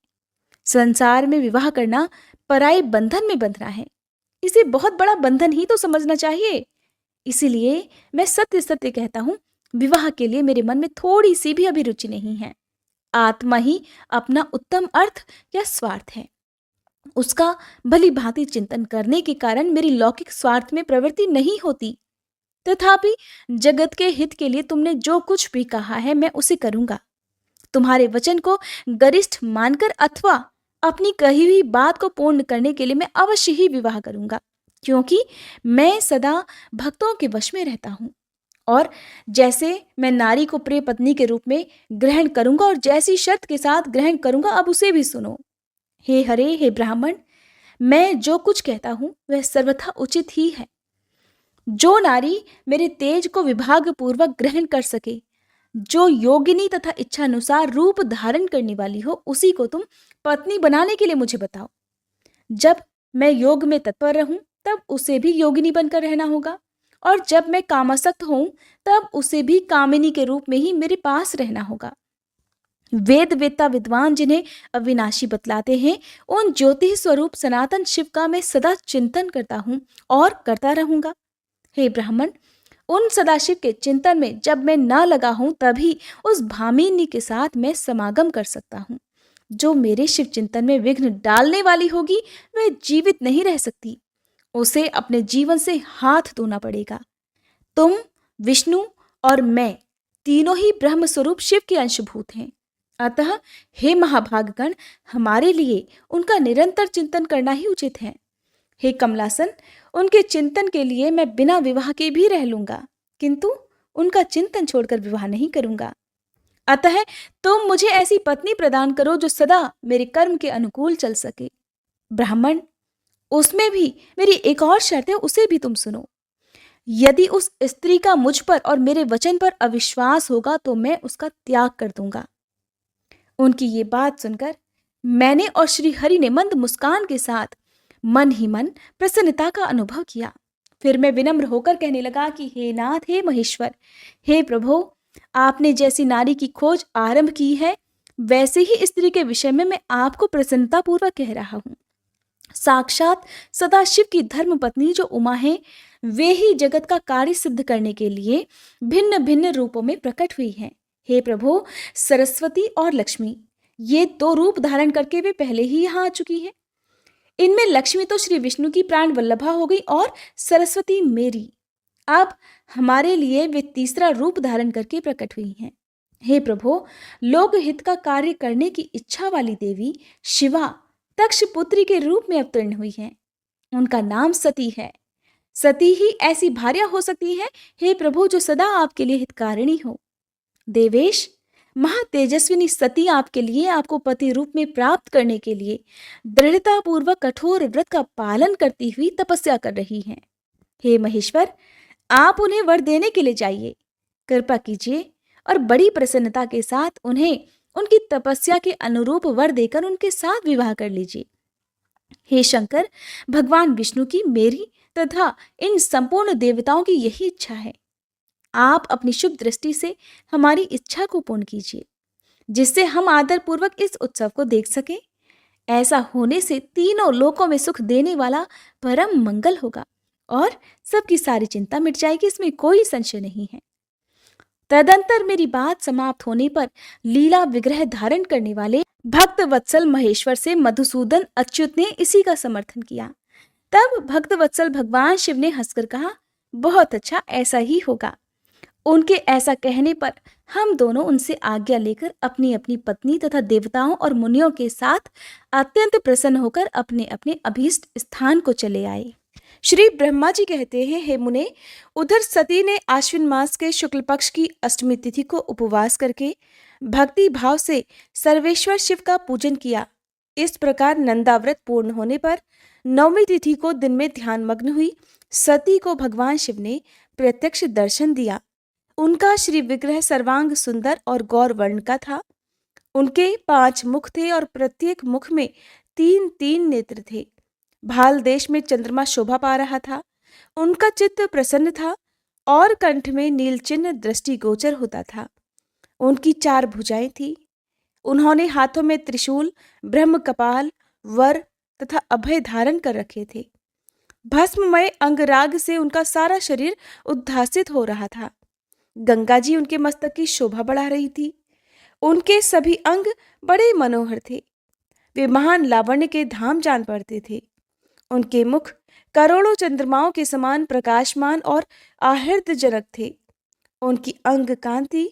संसार में विवाह करना पराये बंधन में बंधना है। इसे बहुत बड़ा बंधन ही तो समझना चाहिए। इसीलिए मैं सत्य सत्य कहता हूं, विवाह के लिए मेरे मन में थोड़ी सी भी अभिरुचि नहीं है। आत्मा ही अपना उत्तम अर्थ या स्वार्थ है। उसका भली भांति चिंतन करने के कारण मेरी लौकिक स्वार्थ में प्रवृत्ति नहीं होती। तथापि जगत के हित के लिए तुमने जो कुछ भी कहा है, मैं उसे करूंगा। तुम्हारे वचन को गरिष्ठ मानकर अथवा अपनी कही हुई बात को पूर्ण करने के लिए मैं अवश्य ही विवाह करूंगा, क्योंकि मैं सदा भक्तों के वश में रहता हूं। और जैसे मैं नारी को प्रिय पत्नी के रूप में ग्रहण करूंगा और जैसी शर्त के साथ ग्रहण करूंगा, अब उसे भी सुनो। हे हरे, हे ब्राह्मण, मैं जो कुछ कहता हूं वह सर्वथा उचित ही है। जो नारी मेरे तेज को विभाग पूर्वक ग्रहण कर सके, जो योगिनी तथा इच्छानुसार रूप धारण करने वाली हो, उसी को तुम पत्नी बनाने के लिए मुझे बताओ। जब मैं योग में तत्पर रहूं तब उसे भी योगिनी बनकर रहना होगा, और जब मैं कामासक्त हूं तब उसे भी कामिनी के रूप में ही मेरे पास रहना होगा। वेद वेत्ता विद्वान जिन्हें अविनाशी बतलाते हैं, उन ज्योति स्वरूप सनातन शिव का मैं सदा चिंतन करता हूं और करता रहूंगा। हे ब्राह्मण, उन सदाशिव के चिंतन में जब मैं न लगा हूं तभी उस भामिनी के साथ मैं समागम कर सकता हूं। जो मेरे शिव चिंतन में विघ्न डालने वाली होगी वह जीवित नहीं रह सकती, उसे अपने जीवन से हाथ धोना पड़ेगा। तुम, विष्णु और मैं तीनों ही ब्रह्म स्वरूप शिव के अंशभूत हैं। अतः हे महाभागगण, हमारे लिए उनका निरंतर चिंतन करना ही उचित है। हे कमलासन, उनके चिंतन के लिए मैं बिना विवाह के भी रह लूंगा, किंतु उनका चिंतन छोड़कर विवाह नहीं करूंगा। अतः तुम मुझे ऐसी पत्नी प्रदान करो जो सदा मेरे कर्म के अनुकूल चल सके। ब्राह्मण, उसमें भी मेरी एक और शर्त है, उसे भी तुम सुनो। यदि उस स्त्री का मुझ पर और मेरे वचन पर अविश्वास होगा तो मैं उसका त्याग कर दूंगा। उनकी ये बात सुनकर मैंने और श्री हरि ने मंद मुस्कान के साथ मन ही मन प्रसन्नता का अनुभव किया। फिर मैं विनम्र होकर कहने लगा कि हे नाथ, हे महेश्वर, हे प्रभु, आपने जैसी नारी की खोज आरंभ की है, वैसे ही स्त्री के विषय में मैं आपको प्रसन्नता पूर्वक कह रहा हूं। साक्षात सदाशिव की धर्म पत्नी जो उमा है, वे ही जगत का कार्य सिद्ध करने के लिए भिन्न भिन्न रूपों में प्रकट हुई हैं। हे प्रभु, सरस्वती और लक्ष्मी, ये दो रूप धारण करके वे पहले ही यहाँ आ चुकी है। इनमें लक्ष्मी तो श्री विष्णु की प्राण वल्लभा हो गई और सरस्वती मेरी। अब हमारे लिए वे तीसरा रूप धारण करके प्रकट हुई हैं। हे प्रभु, लोक हित का कार्य करने की इच्छा वाली देवी शिवा तक्ष पुत्री के रूप में अवतीर्ण हुई हैं। उनका नाम सती है। सती ही ऐसी भार्या हो सकती है, हे प्रभु, जो सदा आपके लिए हितकारिणी हो। देवेश, महातेजस्विनी सती आपके लिए, आपको पति रूप में प्राप्त करने के लिए दृढ़ता पूर्वक कठोर व्रत का पालन करती हुई तपस्या कर रही हैं। हे महेश्वर, आप उन्हें वर देने के लिए जाइए, कृपा कीजिए और बड़ी प्रसन्नता के साथ उन्हें उनकी तपस्या के अनुरूप वर देकर उनके साथ विवाह कर लीजिए। हे शंकर, भगवान विष्णु की, मेरी तथा इन संपूर्ण देवताओं की यही इच्छा है। आप अपनी शुभ दृष्टि से हमारी इच्छा को पूर्ण कीजिए, जिससे हम आदर पूर्वक इस उत्सव को देख सकें। ऐसा होने से तीनों लोकों में सुख देने वाला परम मंगल होगा और सबकी सारी चिंता मिट जाएगी, इसमें कोई संशय नहीं है। तदंतर मेरी बात समाप्त होने पर लीला विग्रह धारण करने वाले भक्त वत्सल महेश्वर से मधुसूदन अच्युत ने इसी का समर्थन किया। तब भक्त वत्सल भगवान शिव ने हंसकर कहा, बहुत अच्छा, ऐसा ही होगा। उनके ऐसा कहने पर हम दोनों उनसे आज्ञा लेकर अपनी अपनी पत्नी तथा देवताओं और मुनियों के साथ अत्यंत प्रसन्न होकर अपने अपने अभीष्ट स्थान को चले आए। श्री ब्रह्मा जी कहते हैं, हे मुने, उधर सती ने आश्विन मास के शुक्ल पक्ष की अष्टमी तिथि को उपवास करके भक्ति भाव से सर्वेश्वर शिव का पूजन किया। इस प्रकार नंदाव्रत पूर्ण होने पर नवमी तिथि को दिन में ध्यान मग्न हुई सती को भगवान शिव ने प्रत्यक्ष दर्शन दिया। उनका श्री विग्रह सर्वांग सुंदर और गौर वर्ण का था। उनके 5 मुख थे और प्रत्येक मुख में 3-3 नेत्र थे। भाल देश में चंद्रमा शोभा पा रहा था। उनका चित्त प्रसन्न था और कंठ में नील चिन्ह दृष्टि गोचर होता था। उनकी 4 भुजाएं थी। उन्होंने हाथों में त्रिशूल, ब्रह्म कपाल, वर तथा अभय धारण कर रखे थे। भस्ममय अंगराग से उनका सारा शरीर उद्भासित हो रहा था। गंगा जी उनके मस्तक की शोभा बढ़ा रही थी। उनके सभी अंग बड़े मनोहर थे। वे महान लावण्य के धाम जान पड़ते थे। उनके मुख करोड़ों चंद्रमाओं के समान प्रकाशमान और आहृतजनक थे। उनकी अंग कांति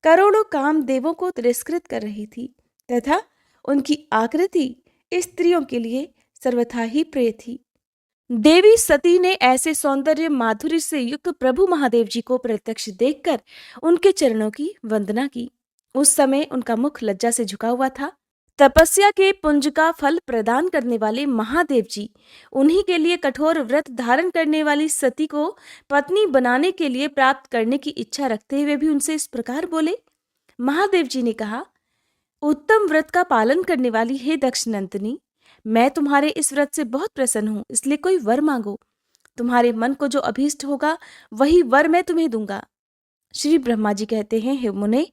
करोड़ों कामदेवों को तिरस्कृत कर रही थी तथा उनकी आकृति स्त्रियों के लिए सर्वथा ही प्रिय थी। देवी सती ने ऐसे सौंदर्य माधुर्य से युक्त प्रभु महादेव जी को प्रत्यक्ष देखकर उनके चरणों की वंदना की। उस समय उनका मुख लज्जा से झुका हुआ था। तपस्या के पुंज का फल प्रदान करने वाले महादेव जी उन्हीं के लिए कठोर व्रत धारण करने वाली सती को पत्नी बनाने के लिए प्राप्त करने की इच्छा रखते हुए भी उनसे इस प्रकार बोले। महादेव जी ने कहा, उत्तम व्रत का पालन करने वाली हे दक्ष नंदिनी, मैं तुम्हारे इस व्रत से बहुत प्रसन्न हूं, इसलिए कोई वर मांगो। तुम्हारे मन को जो अभीष्ट होगा वही वर मैं तुम्हें दूंगा। श्री ब्रह्मा जी कहते हैं, हे मुने,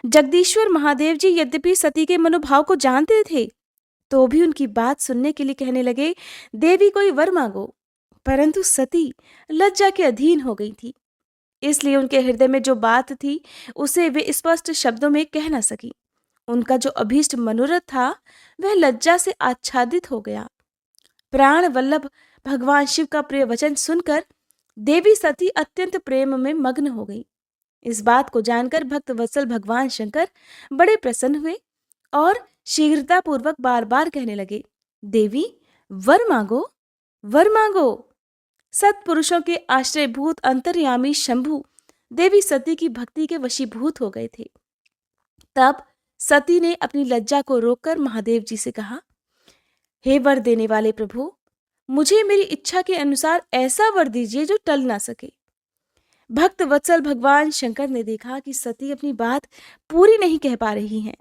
जगदीश्वर महादेव जी यद्यपि सती के मनोभाव को जानते थे तो भी उनकी बात सुनने के लिए कहने लगे, देवी कोई वर मांगो। परंतु सती लज्जा के अधीन हो गई थी, इसलिए उनके हृदय में जो बात थी उसे वे स्पष्ट शब्दों में कह न सकी। उनका जो अभीष्ट मनोरथ था वह लज्जा से आच्छादित हो गया। प्राण वल्लभ भगवान शिव का प्रिय वचन सुनकर देवी सती अत्यंत प्रेम में मग्न हो गई। इस बात को जानकर भक्त वत्सल भगवान शंकर बड़े प्रसन्न हुए और शीघ्रता पूर्वक बार बार कहने लगे, देवी वर मांगो, वर मांगो। सत्पुरुषों के आश्रयभूत अंतर्यामी शंभु देवी सती की भक्ति के वशीभूत हो गए थे। तब सती ने अपनी लज्जा को रोककर महादेव जी से कहा, हे वर देने वाले प्रभु, मुझे मेरी इच्छा के अनुसार ऐसा वर दीजिए जो टल ना सके। भक्त वत्सल भगवान शंकर ने देखा कि सती अपनी बात पूरी नहीं कह पा रही हैं।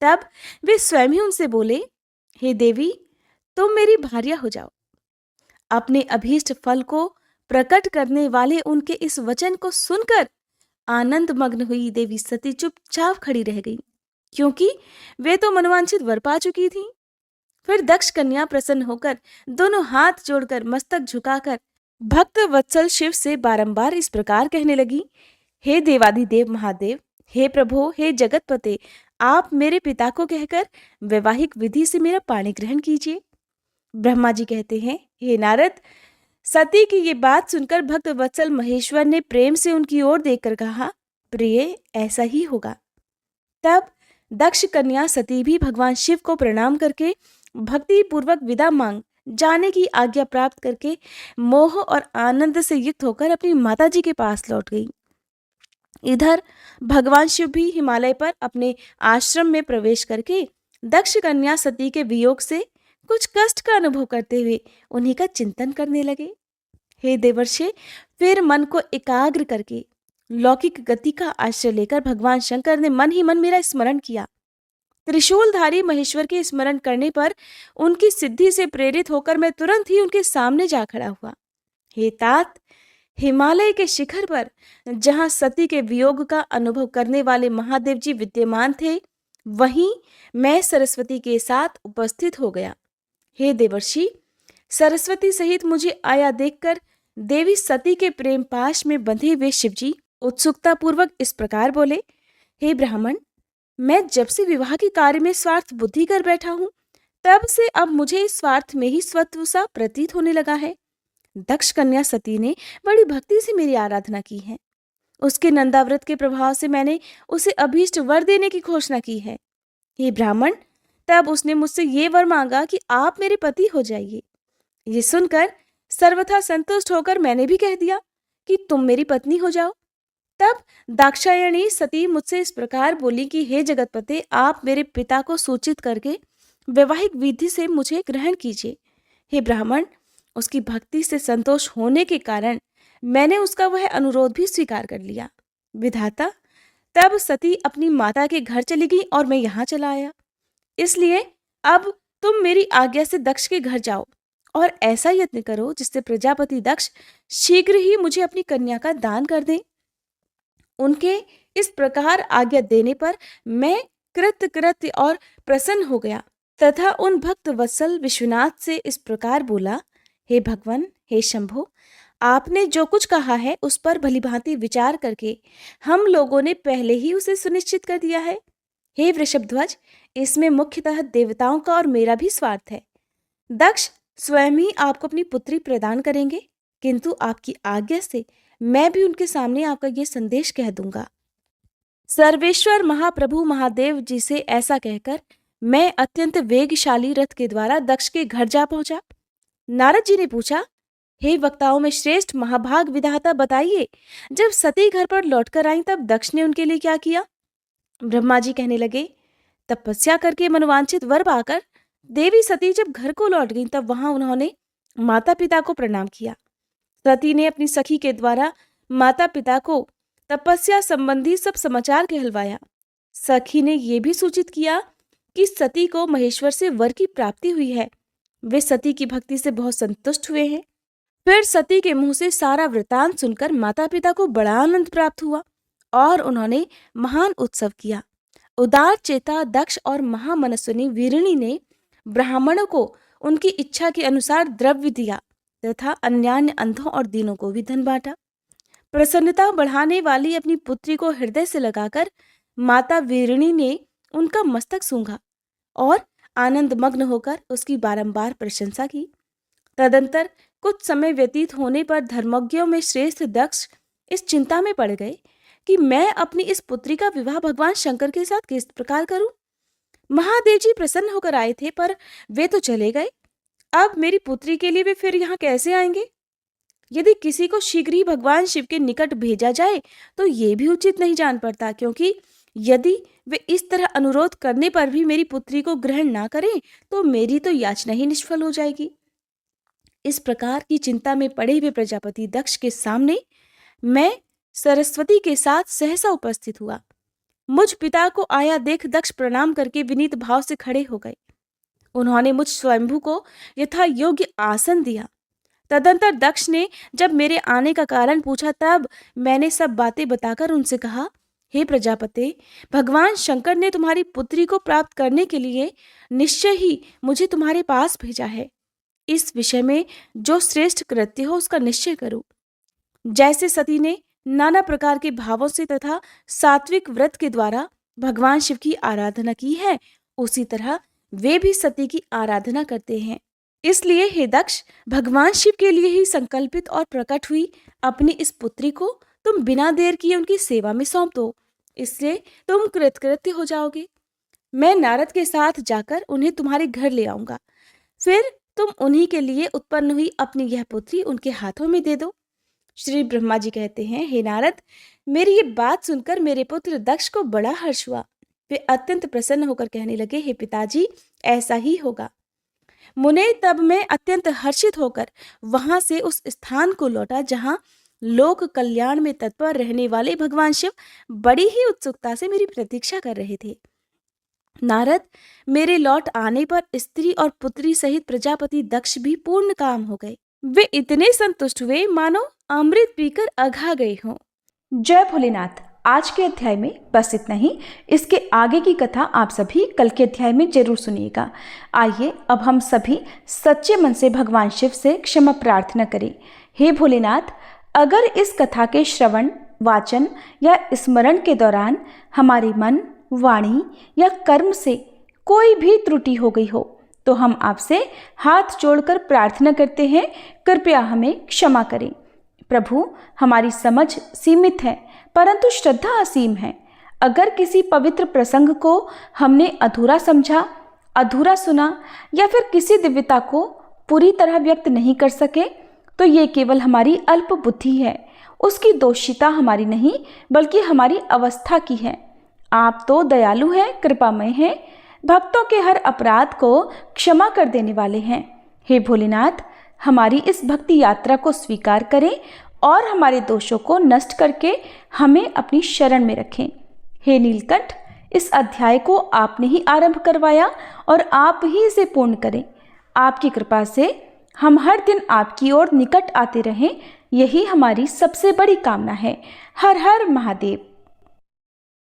तब वे स्वयं ही उनसे बोले, हे देवी, तुम मेरी भार्या हो जाओ। अपने अभीष्ट फल को प्रकट करने वाले उनके इस वचन को सुनकर आनंद मग्न हुई देवी सती चुपचाप खड़ी रह गई, क्योंकि वे तो मनोवांछित वर पा चुकी थी। फिर दक्ष कन्या प्रसन्न होकर दोनों हाथ जोड़कर मस्तक झुकाकर भक्त वत्सल शिव से बारंबार इस प्रकार कहने लगी, हे देवादिदेव महादेव, हे प्रभो, हे जगतपते, आप मेरे पिता को कहकर वैवाहिक विधि से मेरा पाणी ग्रहण कीजिए। ब्रह्मा जी कहते हैं, हे नारद, सती की ये बात सुनकर भक्त वत्सल महेश्वर ने प्रेम से उनकी ओर देखकर कहा, प्रिय, ऐसा ही होगा। तब दक्ष कन्या सती भी भगवान शिव को प्रणाम करके भक्ति पूर्वक विदा मांग जाने की आज्ञा प्राप्त करके मोह और आनंद से युक्त होकर अपनी माता जी के पास लौट गई। इधर भगवान शिव भी हिमालय पर अपने आश्रम में प्रवेश करके दक्ष कन्या सती के वियोग से कुछ कष्ट का अनुभव करते हुए उन्हीं का चिंतन करने लगे। हे देवर्षे, फिर मन को एकाग्र करके लौकिक गति का आश्रय लेकर भगवान शंकर ने मन ही मन मेरा स्मरण किया। त्रिशूलधारी महेश्वर के स्मरण करने पर उनकी सिद्धि से प्रेरित होकर मैं तुरंत ही उनके सामने जा खड़ा हुआ। हे तात, हिमालय के शिखर पर जहां सती के वियोग का अनुभव करने वाले महादेव जी विद्यमान थे, वहीं मैं सरस्वती के साथ उपस्थित हो गया। हे देवर्षि, सरस्वती सहित मुझे आया देखकर देवी सती के प्रेम पाश में बंधे हुए शिवजी उत्सुकता पूर्वक इस प्रकार बोले, हे ब्राह्मण, मैं जब से विवाह के कार्य में स्वार्थ बुद्धि कर बैठा हूं, तब से अब मुझे इस स्वार्थ में ही स्वत्व सा प्रतीत होने लगा है। दक्ष कन्या सती ने बड़ी भक्ति से मेरी आराधना की है। उसके नंदाव्रत के प्रभाव से मैंने उसे अभीष्ट वर देने की घोषणा की है। हे ब्राह्मण, तब उसने मुझसे ये वर मांगा कि आप मेरे पति हो जाइए। ये सुनकर सर्वथा संतुष्ट होकर मैंने भी कह दिया कि तुम मेरी पत्नी हो जाओ। तब दाक्षायणी सती मुझसे इस प्रकार बोली कि हे जगतपते, आप मेरे पिता को सूचित करके वैवाहिक विधि से मुझे ग्रहण कीजिए। हे ब्राह्मण, उसकी भक्ति से संतोष होने के कारण मैंने उसका वह अनुरोध भी स्वीकार कर लिया। विधाता, तब सती अपनी माता के घर चली गई और मैं यहाँ चला आया। इसलिए अब तुम मेरी आज्ञा से दक्ष के घर जाओ और ऐसा यत्न करो जिससे प्रजापति दक्ष शीघ्र ही मुझे अपनी कन्या का दान कर दें। उनके इस प्रकार आज्ञा देने पर मैं कृतकृत्य और प्रसन्न हो गया तथा उन भक्त वत्सल विश्वनाथ से इस प्रकार बोला, हे भगवान, हे शंभो, आपने जो कुछ कहा है उस पर भलीभांति विचार करके हम लोगों ने पहले ही उसे सुनिश्चित कर दिया है। हे वृषभध्वज, इसमें मुख्यतः देवताओं का और मेरा भी स्वार्थ है। दक्ष स्वयं ही आपको अपनी पुत्री प्रदान करेंगे, किंतु आपकी आज्ञा से मैं भी उनके सामने आपका ये संदेश कह दूंगा। सर्वेश्वर महाप्रभु महादेव जी से ऐसा कहकर मैं अत्यंत वेगशाली रथ के द्वारा दक्ष के घर जा पहुंचा। नारद जी ने पूछा, हे वक्ताओं में श्रेष्ठ महाभाग विधाता, बताइए, जब सती घर पर लौटकर आई तब दक्ष ने उनके लिए क्या किया? ब्रह्मा जी कहने लगे, तपस्या करके मनोवांछित वर पाकर देवी सती जब घर को लौट गई तब वहां उन्होंने माता पिता को प्रणाम किया। सती ने अपनी सखी के द्वारा माता पिता को तपस्या संबंधी सब समाचार कहलवाया। सखी ने यह भी सूचित किया कि सती को महेश्वर से वर की प्राप्ति हुई है। वे सती की भक्ति से बहुत संतुष्ट हुए हैं। फिर सती के मुंह से सारा वृतांत सुनकर माता पिता को बड़ा आनंद प्राप्त हुआ और उन्होंने महान उत्सव किया। उदार चेता दक्ष और महामनस्विनी वीरिणी ने ब्राह्मणों को उनकी इच्छा के अनुसार द्रव्य दिया तथा अन्यान्य अंधों और दीनों को भी धन बांटा। प्रसन्नता बढ़ाने वाली अपनी पुत्री को हृदय से लगाकर माता वीरिणी ने उनका मस्तक सूंघा और आनंद मग्न होकर उसकी बारंबार प्रशंसा की। तदंतर कुछ समय व्यतीत होने पर धर्मज्ञों में श्रेष्ठ दक्ष इस चिंता में पड़ गए कि मैं अपनी इस पुत्री का विवाह भगवान शंकर के साथ किस प्रकार करूं। महादेव जी प्रसन्न होकर आए थे पर वे तो चले गए। अब मेरी पुत्री के लिए वे फिर यहाँ कैसे आएंगे? यदि किसी को शीघ्र ही भगवान शिव के निकट भेजा जाए तो ये भी उचित नहीं जान पड़ता, क्योंकि यदि वे इस तरह अनुरोध करने पर भी मेरी पुत्री को ग्रहण ना करें तो मेरी तो याचना ही निष्फल हो जाएगी। इस प्रकार की चिंता में पड़े हुए प्रजापति दक्ष के सामने मैं सरस्वती के साथ सहसा उपस्थित हुआ। मुझ पिता को आया देख दक्ष प्रणाम करके विनीत भाव से खड़े हो गए। उन्होंने मुझ स्वयंभू को यथा योग्य आसन दिया। तदंतर दक्ष ने जब मेरे आने का कारण पूछा तब मैंने सब बातें बताकर उनसे कहा, हे प्रजापते, भगवान शंकर ने तुम्हारी पुत्री को प्राप्त करने के लिए निश्चय ही मुझे तुम्हारे पास भेजा है। इस विषय में जो श्रेष्ठ कृत्य हो उसका निश्चय करो। जैसे सती ने नाना प्रकार के भावों से तथा सात्विक व्रत के द्वारा भगवान शिव की आराधना की है, उसी तरह वे भी सती की आराधना करते हैं। इसलिए हे दक्ष, भगवान शिव के लिए ही संकल्पित और प्रकट हुई अपनी इस पुत्री को तुम बिना देर किए उनकी सेवा में सौंप दो। इससे तुम कृतकृत्य हो जाओगे। मैं नारद के साथ जाकर उन्हें तुम्हारे घर ले आऊंगा। फिर तुम उन्हीं के लिए उत्पन्न हुई अपनी यह पुत्री उनके हाथों में दे दो। श्री ब्रह्मा जी कहते हैं, हे नारद, मेरी ये बात सुनकर मेरे पुत्र दक्ष को बड़ा हर्ष हुआ। वे अत्यंत प्रसन्न होकर कहने लगे, हे पिताजी, ऐसा ही होगा। मुने, तब मैं अत्यंत हर्षित होकर वहां से उस स्थान को लौटा जहां लोक कल्याण में तत्पर रहने वाले भगवान शिव बड़ी ही उत्सुकता से मेरी प्रतीक्षा कर रहे थे। नारद, मेरे लौट आने पर स्त्री और पुत्री सहित प्रजापति दक्ष भी पूर्ण काम हो गए। वे इतने संतुष्ट हुए मानो अमृत पीकर अघा गए हों। जय भोलेनाथ। आज के अध्याय में बस इतना ही। इसके आगे की कथा आप सभी कल के अध्याय में जरूर सुनिएगा। आइए अब हम सभी सच्चे मन से भगवान शिव से क्षमा प्रार्थना करें। हे भोलेनाथ, अगर इस कथा के श्रवण, वाचन या स्मरण के दौरान हमारे मन, वाणी या कर्म से कोई भी त्रुटि हो गई हो तो हम आपसे हाथ जोड़कर प्रार्थना करते हैं, कृपया हमें क्षमा करें। प्रभु, हमारी समझ सीमित है परंतु श्रद्धा असीम है। अगर किसी पवित्र प्रसंग को हमने अधूरा समझा, अधूरा सुना या फिर किसी दिव्यता को पूरी तरह व्यक्त नहीं कर सके तो ये केवल हमारी अल्प बुद्धि है। उसकी दोषिता हमारी नहीं बल्कि हमारी अवस्था की है। आप तो दयालु हैं, कृपामय हैं, भक्तों के हर अपराध को क्षमा कर देने वाले हैं। हे भोलेनाथ, हमारी इस भक्ति यात्रा को स्वीकार करें और हमारे दोषों को नष्ट करके हमें अपनी शरण में रखें। हे नीलकंठ, इस अध्याय को आपने ही आरंभ करवाया और आप ही इसे पूर्ण करें। आपकी कृपा से हम हर दिन आपकी ओर निकट आते रहें, यही हमारी सबसे बड़ी कामना है। हर हर महादेव।